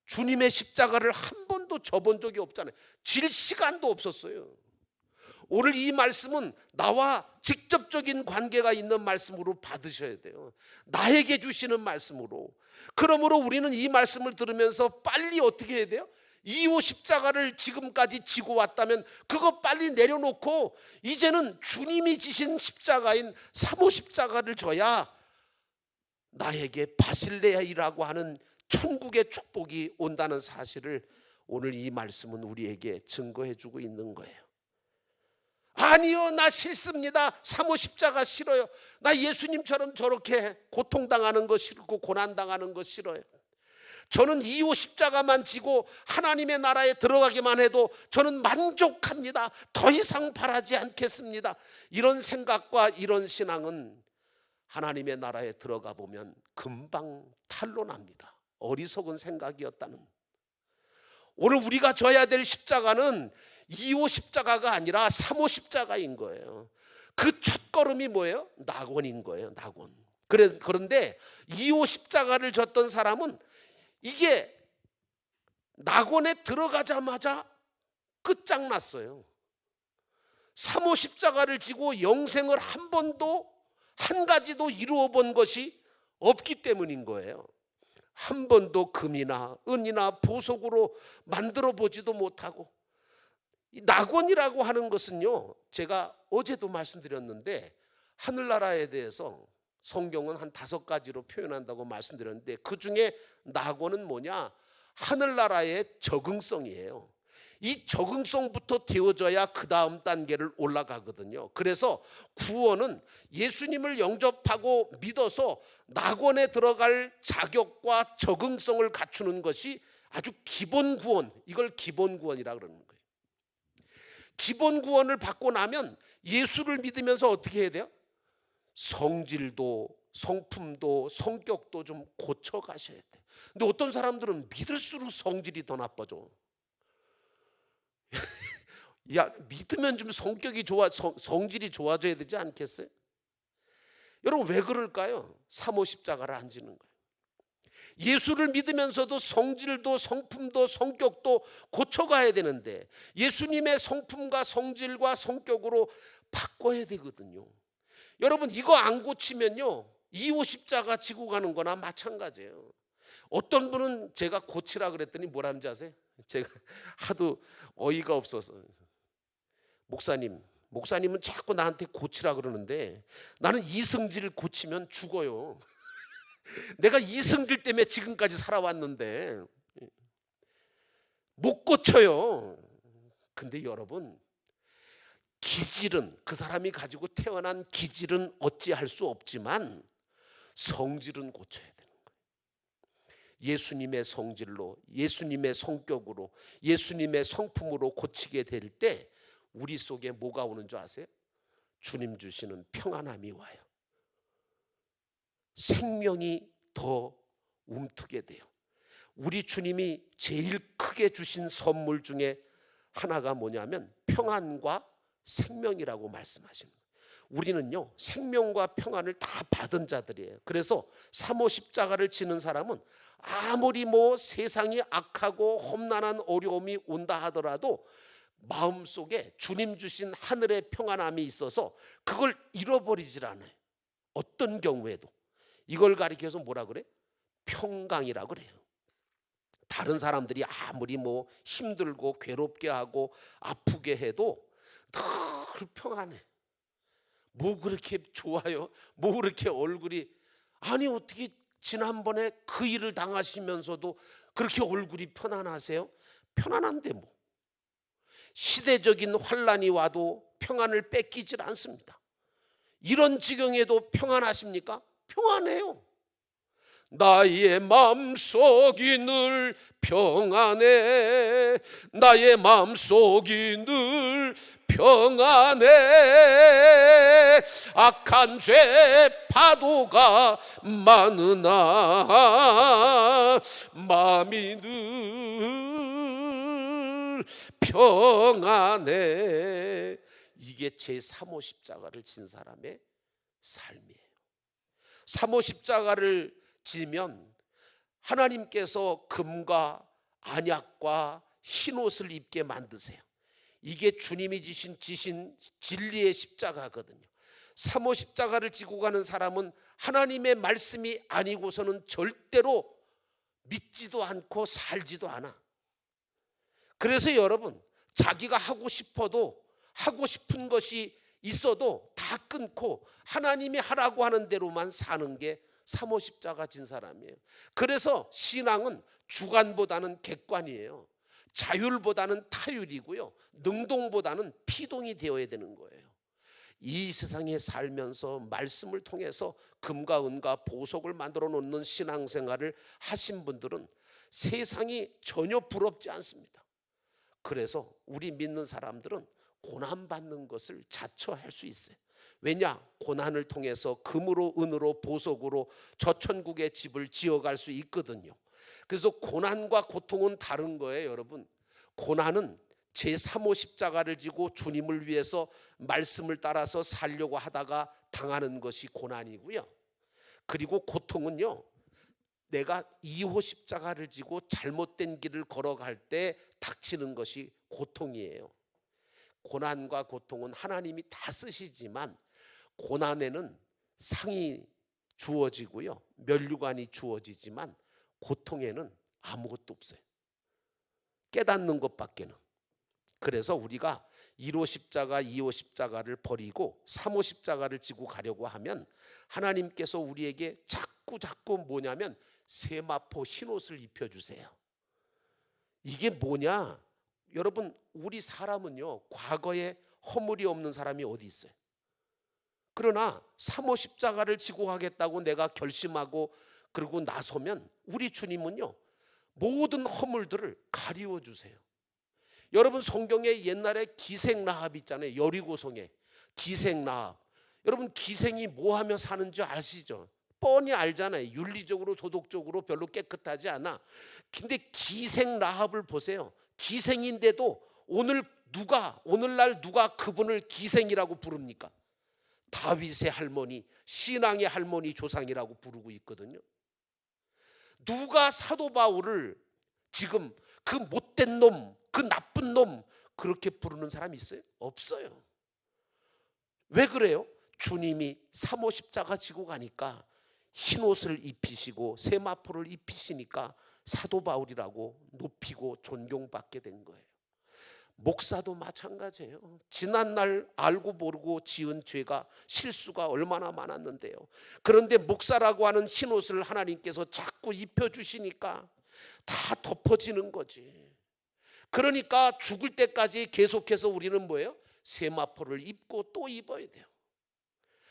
주님의 십자가를 한 번도 져본 적이 없잖아요. 질 시간도 없었어요. 오늘 이 말씀은 나와 직접적인 관계가 있는 말씀으로 받으셔야 돼요. 나에게 주시는 말씀으로. 그러므로 우리는 이 말씀을 들으면서 빨리 어떻게 해야 돼요? 2호 십자가를 지금까지 지고 왔다면 그거 빨리 내려놓고 이제는 주님이 지신 십자가인 3호 십자가를 져야 나에게 바실레아이라고 하는 천국의 축복이 온다는 사실을 오늘 이 말씀은 우리에게 증거해 주고 있는 거예요. 아니요, 나 싫습니다. 3호 십자가 싫어요. 나 예수님처럼 저렇게 고통당하는 거 싫고 고난당하는 거 싫어요. 저는 2호 십자가만 지고 하나님의 나라에 들어가기만 해도 저는 만족합니다. 더 이상 바라지 않겠습니다. 이런 생각과 이런 신앙은 하나님의 나라에 들어가 보면 금방 탄로납니다. 어리석은 생각이었다는. 오늘 우리가 져야 될 십자가는 2호 십자가가 아니라 3호 십자가인 거예요. 그 첫걸음이 뭐예요? 낙원인 거예요. 낙원. 그런데 2호 십자가를 졌던 사람은 이게 낙원에 들어가자마자 끝장났어요. 3호 십자가를 지고 영생을 한 번도 한 가지도 이루어 본 것이 없기 때문인 거예요. 한 번도 금이나 은이나 보석으로 만들어 보지도 못하고. 이 낙원이라고 하는 것은요, 제가 어제도 말씀드렸는데 하늘나라에 대해서 성경은 한 5가지로 표현한다고 말씀드렸는데 그 중에 낙원은 뭐냐? 하늘나라의 적응성이에요. 이 적응성부터 되어져야 그 다음 단계를 올라가거든요. 그래서 구원은 예수님을 영접하고 믿어서 낙원에 들어갈 자격과 적응성을 갖추는 것이 아주 기본 구원, 이걸 기본 구원이라고 그러는 거예요. 기본 구원을 받고 나면 예수를 믿으면서 어떻게 해야 돼요? 성질도 성품도 성격도 좀 고쳐 가셔야 돼요. 근데 어떤 사람들은 믿을수록 성질이 더 나빠져. 야, 믿으면 좀 성격이 성질이 좋아져야 되지 않겠어요? 여러분 왜 그럴까요? 3호 십자가를 안 지는 거예요. 예수를 믿으면서도 성질도 성품도 성격도 고쳐가야 되는데 예수님의 성품과 성질과 성격으로 바꿔야 되거든요. 여러분 이거 안 고치면요 2호 십자가 지고 가는 거나 마찬가지예요. 어떤 분은 제가 고치라 그랬더니 뭐라는지 아세요? 제가 하도 어이가 없어서 목사님은 자꾸 나한테 고치라 그러는데 나는 이승질을 고치면 죽어요. 내가 이승질 때문에 지금까지 살아왔는데 못 고쳐요. 근데 여러분 기질은 그 사람이 가지고 태어난 기질은 어찌할 수 없지만 성질은 고쳐야 되는 거예요. 예수님의 성질로 예수님의 성격으로 예수님의 성품으로 고치게 될 때 우리 속에 뭐가 오는 줄 아세요? 주님 주시는 평안함이 와요. 생명이 더 움트게 돼요. 우리 주님이 제일 크게 주신 선물 중에 하나가 뭐냐면 평안과 생명이라고 말씀하시는 거예요. 우리는요 생명과 평안을 다 받은 자들이에요. 그래서 3호 십자가를 지는 사람은 아무리 세상이 악하고 험난한 어려움이 온다 하더라도 마음속에 주님 주신 하늘의 평안함이 있어서 그걸 잃어버리질 않아요. 어떤 경우에도. 이걸 가리켜서 뭐라 그래? 평강이라 그래요. 다른 사람들이 아무리 뭐 힘들고 괴롭게 하고 아프게 해도 늘 평안해. 뭐 그렇게 좋아요? 뭐 그렇게 얼굴이, 아니 어떻게 지난번에 그 일을 당하시면서도 그렇게 얼굴이 편안하세요? 편안한데 뭐. 시대적인 환란이 와도 평안을 뺏기질 않습니다. 이런 지경에도 평안하십니까? 평안해요. 나의 마음속이 늘 평안해. 나의 마음속이 늘 평안해. 악한 죄 파도가 많으나 마음이 늘 평안해. 이게 제3호 십자가를 진 사람의 삶이에요. 3호 십자가를 지면 하나님께서 금과 안약과 흰옷을 입게 만드세요. 이게 주님이 지신 진리의 십자가거든요. 3호 십자가를 지고 가는 사람은 하나님의 말씀이 아니고서는 절대로 믿지도 않고 살지도 않아. 그래서 여러분, 자기가 하고 싶어도, 하고 싶은 것이 있어도 다 끊고 하나님이 하라고 하는 대로만 사는 게 3호 십자가 진 사람이에요. 그래서 신앙은 주관보다는 객관이에요. 자율보다는 타율이고요, 능동보다는 피동이 되어야 되는 거예요. 이 세상에 살면서 말씀을 통해서 금과 은과 보석을 만들어 놓는 신앙생활을 하신 분들은 세상이 전혀 부럽지 않습니다. 그래서 우리 믿는 사람들은 고난받는 것을 자처할 수 있어요. 왜냐? 고난을 통해서 금으로 은으로 보석으로 저 천국의 집을 지어갈 수 있거든요. 그래서 고난과 고통은 다른 거예요, 여러분. 고난은 제3호 십자가를 지고 주님을 위해서 말씀을 따라서 살려고 하다가 당하는 것이 고난이고요. 그리고 고통은요, 내가 2호 십자가를 지고 잘못된 길을 걸어갈 때 닥치는 것이 고통이에요. 고난과 고통은 하나님이 다 쓰시지만 고난에는 상이 주어지고요, 면류관이 주어지지만 고통에는 아무것도 없어요. 깨닫는 것밖에는. 그래서 우리가 1호 십자가, 2호 십자가를 버리고 3호 십자가를 지고 가려고 하면 하나님께서 우리에게 자꾸 뭐냐면 세마포 흰옷을 입혀주세요. 이게 뭐냐? 여러분, 우리 사람은요, 과거에 허물이 없는 사람이 어디 있어요? 그러나 3호 십자가를 지고 가겠다고 내가 결심하고 그러고 나서면 우리 주님은요, 모든 허물들을 가리워 주세요. 여러분, 성경에 옛날에 기생라합 있잖아요. 여리고성에 기생라합. 여러분, 기생이 뭐 하며 사는지 아시죠? 뻔히 알잖아요. 윤리적으로 도덕적으로 별로 깨끗하지 않아. 근데 기생라합을 보세요. 기생인데도 오늘날 누가 그분을 기생이라고 부릅니까? 다윗의 할머니, 신앙의 할머니 조상이라고 부르고 있거든요. 누가 사도 바울을 지금 그 못된 놈, 그 나쁜 놈 그렇게 부르는 사람이 있어요? 없어요. 왜 그래요? 주님이 3호 십자가 지고 가니까 흰옷을 입히시고 세마포를 입히시니까 사도 바울이라고 높이고 존경받게 된 거예요. 목사도 마찬가지예요. 지난날 알고 모르고 지은 죄가 실수가 얼마나 많았는데요. 그런데 목사라고 하는 흰옷을 하나님께서 자꾸 입혀주시니까 다 덮어지는 거지. 그러니까 죽을 때까지 계속해서 우리는 뭐예요? 세마포를 입고 또 입어야 돼요.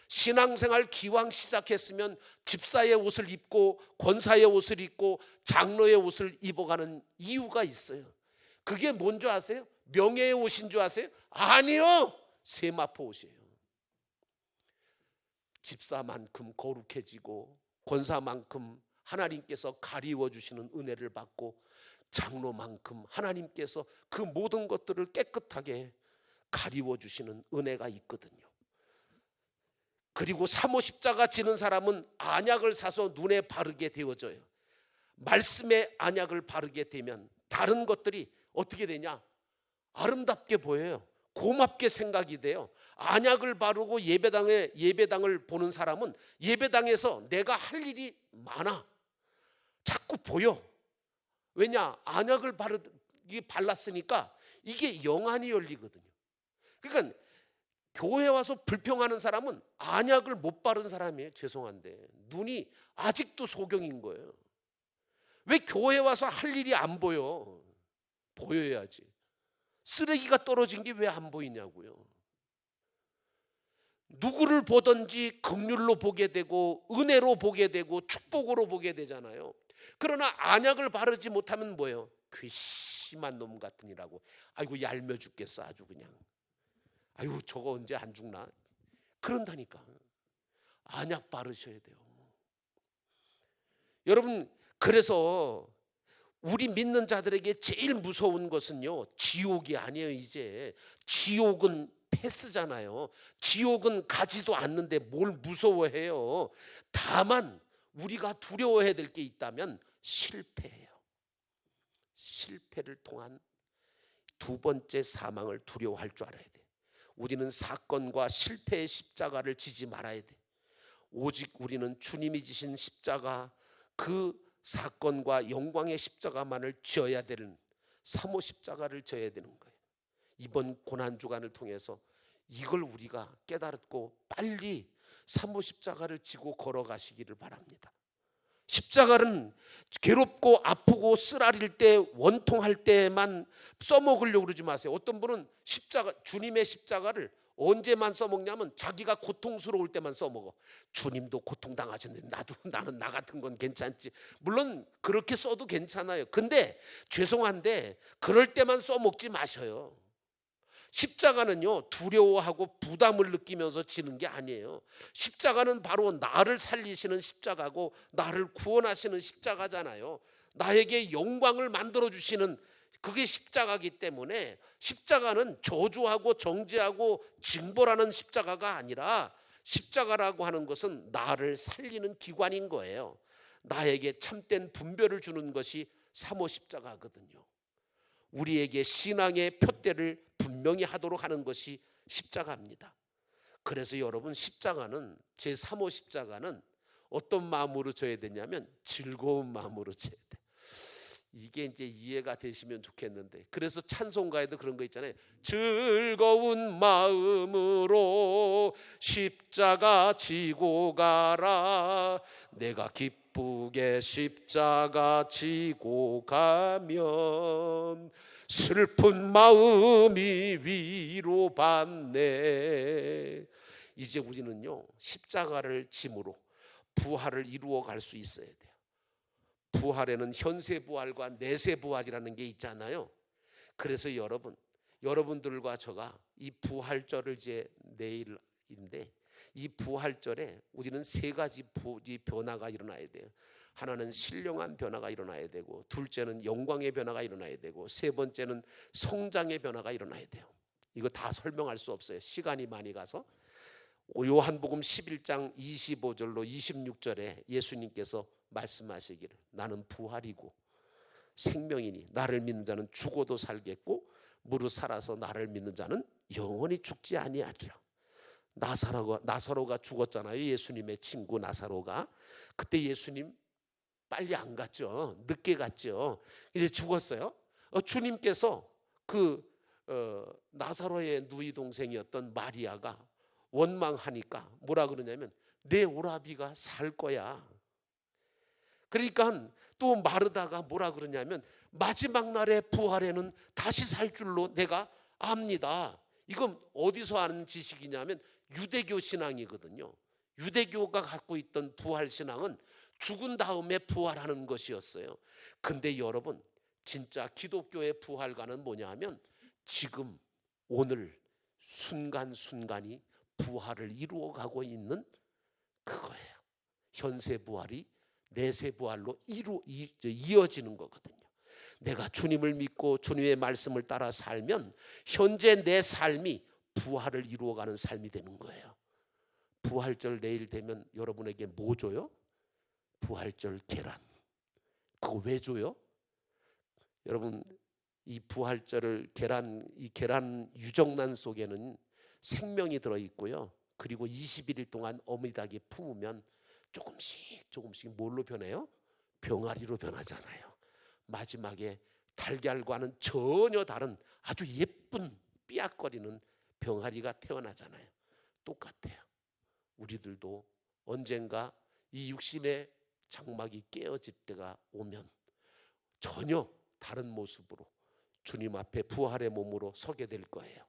신앙생활 기왕 시작했으면 집사의 옷을 입고 권사의 옷을 입고 장로의 옷을 입어가는 이유가 있어요. 그게 뭔지 아세요? 명예의 옷인 줄 아세요? 아니요, 세마포 옷이에요. 집사만큼 거룩해지고 권사만큼 하나님께서 가리워 주시는 은혜를 받고 장로만큼 하나님께서 그 모든 것들을 깨끗하게 가리워 주시는 은혜가 있거든요. 그리고 3호 십자가 지는 사람은 안약을 사서 눈에 바르게 되어져요. 말씀의 안약을 바르게 되면 다른 것들이 어떻게 되냐? 아름답게 보여요. 고맙게 생각이 돼요. 안약을 바르고 예배당을 보는 사람은 예배당에서 내가 할 일이 많아. 자꾸 보여. 왜냐? 안약을 발랐으니까 이게 영안이 열리거든요. 그러니까 교회 와서 불평하는 사람은 안약을 못 바른 사람이에요. 죄송한데 눈이 아직도 소경인 거예요. 왜 교회 와서 할 일이 안 보여? 보여야지. 쓰레기가 떨어진 게 왜 안 보이냐고요. 누구를 보든지 긍휼로 보게 되고 은혜로 보게 되고 축복으로 보게 되잖아요. 그러나 안약을 바르지 못하면 뭐예요? 괘씸한 놈 같으니라고. 아이고 얄며 죽겠어 아주 그냥. 아이고 저거 언제 안 죽나? 그런다니까. 안약 바르셔야 돼요. 여러분, 그래서 우리 믿는 자들에게 제일 무서운 것은요, 지옥이 아니에요. 이제 지옥은 패스잖아요. 지옥은 가지도 않는데 뭘 무서워해요. 다만 우리가 두려워해야 될 게 있다면 실패예요. 실패를 통한 두 번째 사망을 두려워할 줄 알아야 돼. 우리는 사건과 실패의 십자가를 지지 말아야 돼. 오직 우리는 주님이 지신 십자가, 그 사건과 영광의 십자가만을 져야 되는, 사모 십자가를 져야 되는 거예요. 이번 고난주간을 통해서 이걸 우리가 깨달았고 빨리 사모 십자가를 지고 걸어가시기를 바랍니다. 십자가는 괴롭고 아프고 쓰라릴 때, 원통할 때만 써먹으려고 그러지 마세요. 어떤 분은 주님의 십자가를 언제만 써먹냐면 자기가 고통스러울 때만 써먹어. 주님도 고통당하셨는데 나는 나 같은 건 괜찮지. 물론 그렇게 써도 괜찮아요. 근데 죄송한데 그럴 때만 써먹지 마셔요. 십자가는요, 두려워하고 부담을 느끼면서 지는 게 아니에요. 십자가는 바로 나를 살리시는 십자가고 나를 구원하시는 십자가잖아요. 나에게 영광을 만들어 주시는 그게 십자가이기 때문에 십자가는 저주하고 정죄하고 징벌하는 십자가가 아니라, 십자가라고 하는 것은 나를 살리는 기관인 거예요. 나에게 참된 분별을 주는 것이 사모 십자가거든요. 우리에게 신앙의 표대를 분명히 하도록 하는 것이 십자가입니다. 그래서 여러분, 십자가는, 제 3호 십자가는 어떤 마음으로 져야 되냐면 즐거운 마음으로 져야 돼. 이게 이제 이해가 되시면 좋겠는데, 그래서 찬송가에도 그런 거 있잖아요. 즐거운 마음으로 십자가 지고 가라. 내가 기쁘게 십자가 지고 가면 슬픈 마음이 위로받네. 이제 우리는요, 십자가를 짐으로 부활을 이루어 갈 수 있어야 돼요. 부활에는 현세 부활과 내세 부활이라는 게 있잖아요. 그래서 여러분들과 저가 이 부활절을 이제 내일인데, 이 부활절에 우리는 세 가지 변화가 일어나야 돼요. 하나는 신령한 변화가 일어나야 되고, 둘째는 영광의 변화가 일어나야 되고, 세 번째는 성장의 변화가 일어나야 돼요. 이거 다 설명할 수 없어요. 시간이 많이 가서. 요한복음 11장 25절로 26절에 예수님께서 말씀하시기를, 나는 부활이고 생명이니 나를 믿는 자는 죽어도 살겠고 무릇 살아서 나를 믿는 자는 영원히 죽지 아니하리라. 나사로가 죽었잖아요. 예수님의 친구 나사로가. 그때 예수님 빨리 안 갔죠. 늦게 갔죠. 이제 죽었어요. 주님께서 나사로의 누이 동생이었던 마리아가 원망하니까 뭐라 그러냐면, 내 오라비가 살 거야. 그러니까 또 마르다가 뭐라 그러냐면, 마지막 날의 부활에는 다시 살 줄로 내가 압니다. 이건 어디서 아는 지식이냐면 유대교 신앙이거든요. 유대교가 갖고 있던 부활 신앙은 죽은 다음에 부활하는 것이었어요. 근데 여러분, 진짜 기독교의 부활과는 뭐냐 하면 지금 오늘 순간순간이 부활을 이루어가고 있는 그거예요. 현세 부활이 내세 부활로 이어지는 거거든요. 내가 주님을 믿고 주님의 말씀을 따라 살면 현재 내 삶이 부활을 이루어가는 삶이 되는 거예요. 부활절 내일 되면 여러분에게 뭐 줘요? 부활절 계란. 그거 왜 줘요? 여러분, 이 부활절을 이 계란 유정란 속에는 생명이 들어있고요. 그리고 21일 동안 어미닭이 품으면 조금씩 뭘로 변해요? 병아리로 변하잖아요. 마지막에 달걀과는 전혀 다른 아주 예쁜 삐약거리는 병아리가 태어나잖아요. 똑같아요. 우리들도 언젠가 이 육신의 장막이 깨어질 때가 오면 전혀 다른 모습으로 주님 앞에 부활의 몸으로 서게 될 거예요.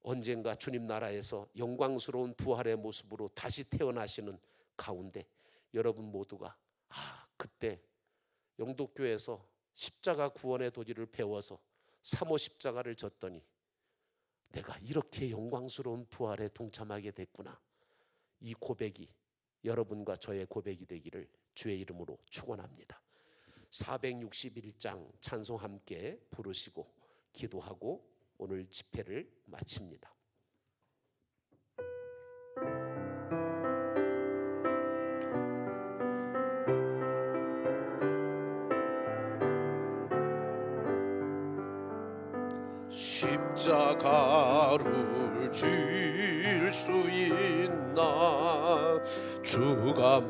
언젠가 주님 나라에서 영광스러운 부활의 모습으로 다시 태어나시는 가운데 여러분 모두가 그때 영독교에서 십자가 구원의 도리를 배워서 3호 십자가를 졌더니 내가 이렇게 영광스러운 부활에 동참하게 됐구나. 이 고백이 여러분과 저의 고백이 되기를 주의 이름으로 축원합니다. 461장 찬송 함께 부르시고 기도하고 오늘 집회를 마칩니다. 십자가를 질 수 있나 주가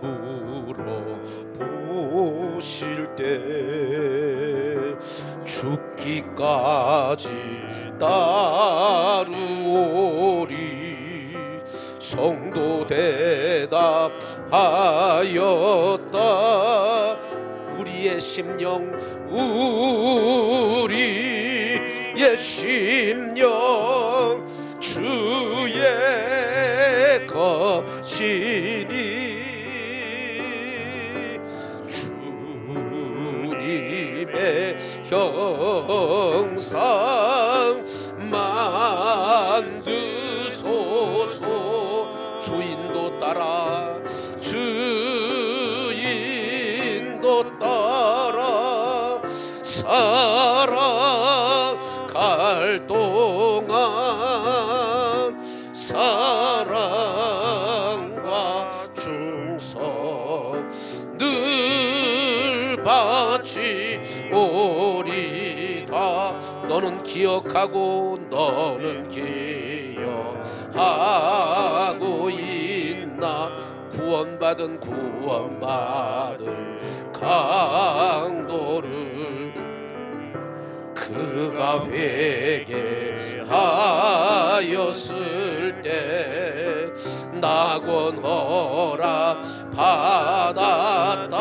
물어보실 때 죽기까지 따르오리 성도 대답하였다 우리의 심령 우리의 심령 주의 것이니 주님의 형상 만드소서 주인도 따라 주인도 따라 살아갈 동안 사랑과 충성 늘 바치오리다 너는 기억하고 너는 기억하고 있나 구원받은 강도를 그가 회개하였을 때 낙원 허락 받았다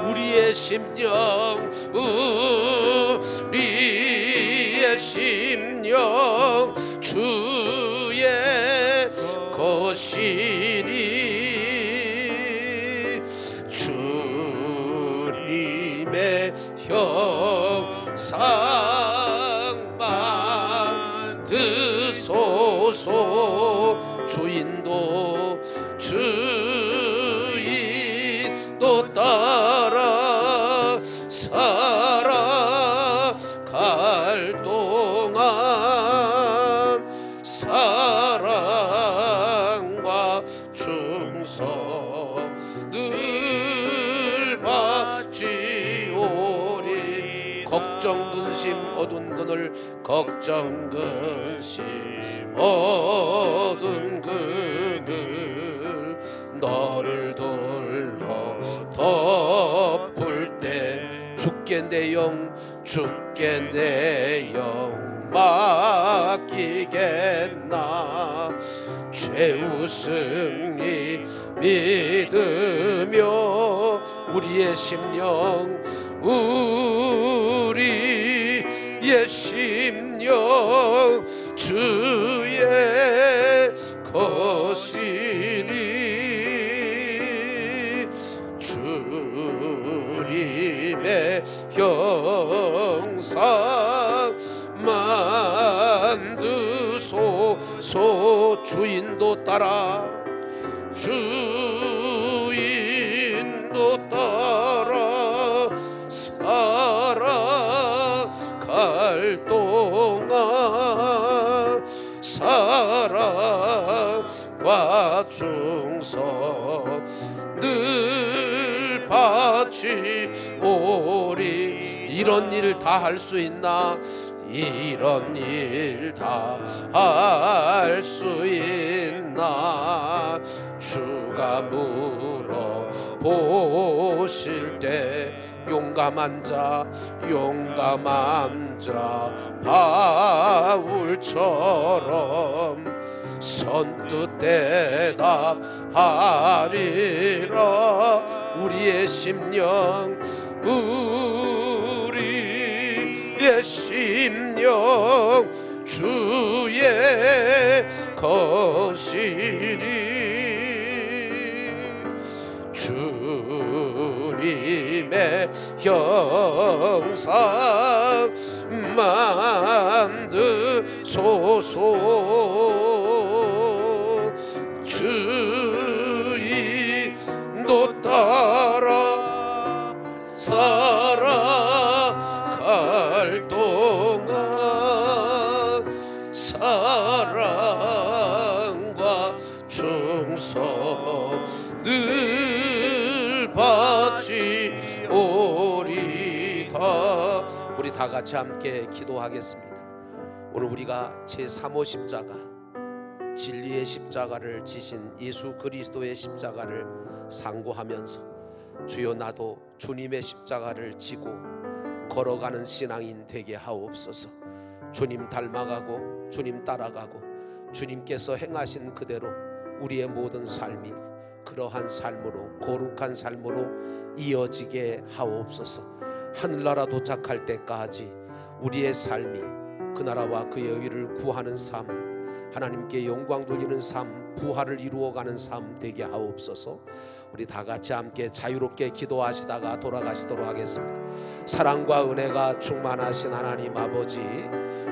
우리의 심령 우리의 심령 주의 것이니 주님의 형상 만드소서 주인도 따라 살아갈 동안 사랑과 충성 늘 바치오리 걱정 근심 어두운 그늘 걱정 근심 어두운 그늘 너를 돌러 덮을 때 죽게 내 영 맡기겠나 최후 승리 믿으며 우리의 심령 우리의 심령 주의 것이니 주님의 형상 만드소서 주인도 따라 따라 살아갈 동안 사랑과 충성 늘 바치오리 이런 일 다 할 수 있나 이런 일 다 할 수 있나 주가 물어보실 때 용감 용감한 자 바울처럼 선뜻 대답하리라. 우리의 심령 주의 것이리. 주님의 형상 만드소서. 주 인도 따라 살아갈 동안 사랑과 충성 늘 바치오리다. 우리 다 같이 함께 기도하겠습니다. 오늘 우리가 제3호 십자가, 진리의 십자가를 지신 예수 그리스도의 십자가를 상고하면서 주여 나도 주님의 십자가를 지고 걸어가는 신앙인 되게 하옵소서. 주님 닮아가고 주님 따라가고 주님께서 행하신 그대로 우리의 모든 삶이 그러한 삶으로, 거룩한 삶으로 이어지게 하옵소서. 하늘나라 도착할 때까지 우리의 삶이 그 나라와 그의 의를 구하는 삶, 하나님께 영광 돌리는 삶, 부활을 이루어가는 삶 되게 하옵소서. 우리 다 같이 함께 자유롭게 기도하시다가 돌아가시도록 하겠습니다. 사랑과 은혜가 충만하신 하나님 아버지,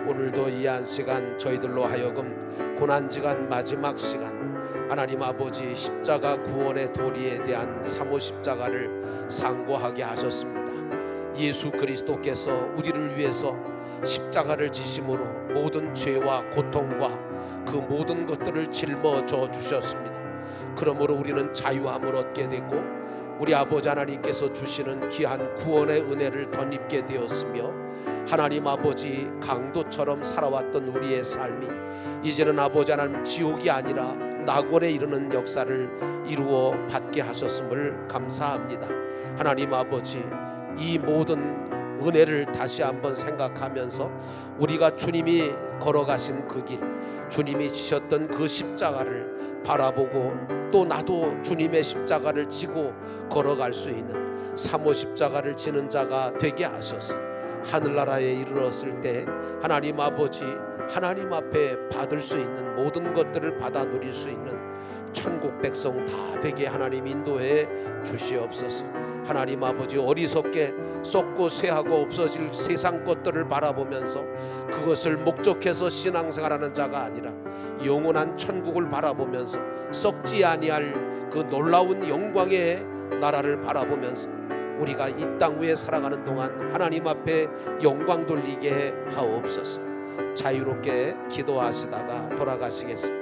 오늘도 이 한 시간 저희들로 하여금 고난지간 마지막 시간, 하나님 아버지 십자가 구원의 도리에 대한 3호 십자가를 상고하게 하셨습니다. 예수 그리스도께서 우리를 위해서 십자가를 지심으로 모든 죄와 고통과 그 모든 것들을 짊어져 주셨습니다. 그러므로 우리는 자유함을 얻게 되고 우리 아버지 하나님께서 주시는 귀한 구원의 은혜를 덧입게 되었으며, 하나님 아버지 강도처럼 살아왔던 우리의 삶이 이제는 아버지 하나님 지옥이 아니라 낙원에 이르는 역사를 이루어 받게 하셨음을 감사합니다. 하나님 아버지, 이 모든 은혜를 다시 한번 생각하면서 우리가 주님이 걸어가신 그 길, 주님이 지셨던 그 십자가를 바라보고 또 나도 주님의 십자가를 지고 걸어갈 수 있는 3호 십자가를 지는 자가 되게 하셔서 하늘나라에 이르렀을 때 하나님 아버지, 하나님 앞에 받을 수 있는 모든 것들을 받아 누릴 수 있는 천국 백성 다 되게 하나님 인도해 주시옵소서. 하나님 아버지, 어리석게 썩고 쇠하고 없어질 세상 것들을 바라보면서 그것을 목적해서 신앙생활하는 자가 아니라 영원한 천국을 바라보면서 썩지 아니할 그 놀라운 영광의 나라를 바라보면서 우리가 이 땅 위에 살아가는 동안 하나님 앞에 영광 돌리게 하옵소서. 자유롭게 기도하시다가 돌아가시겠습니다.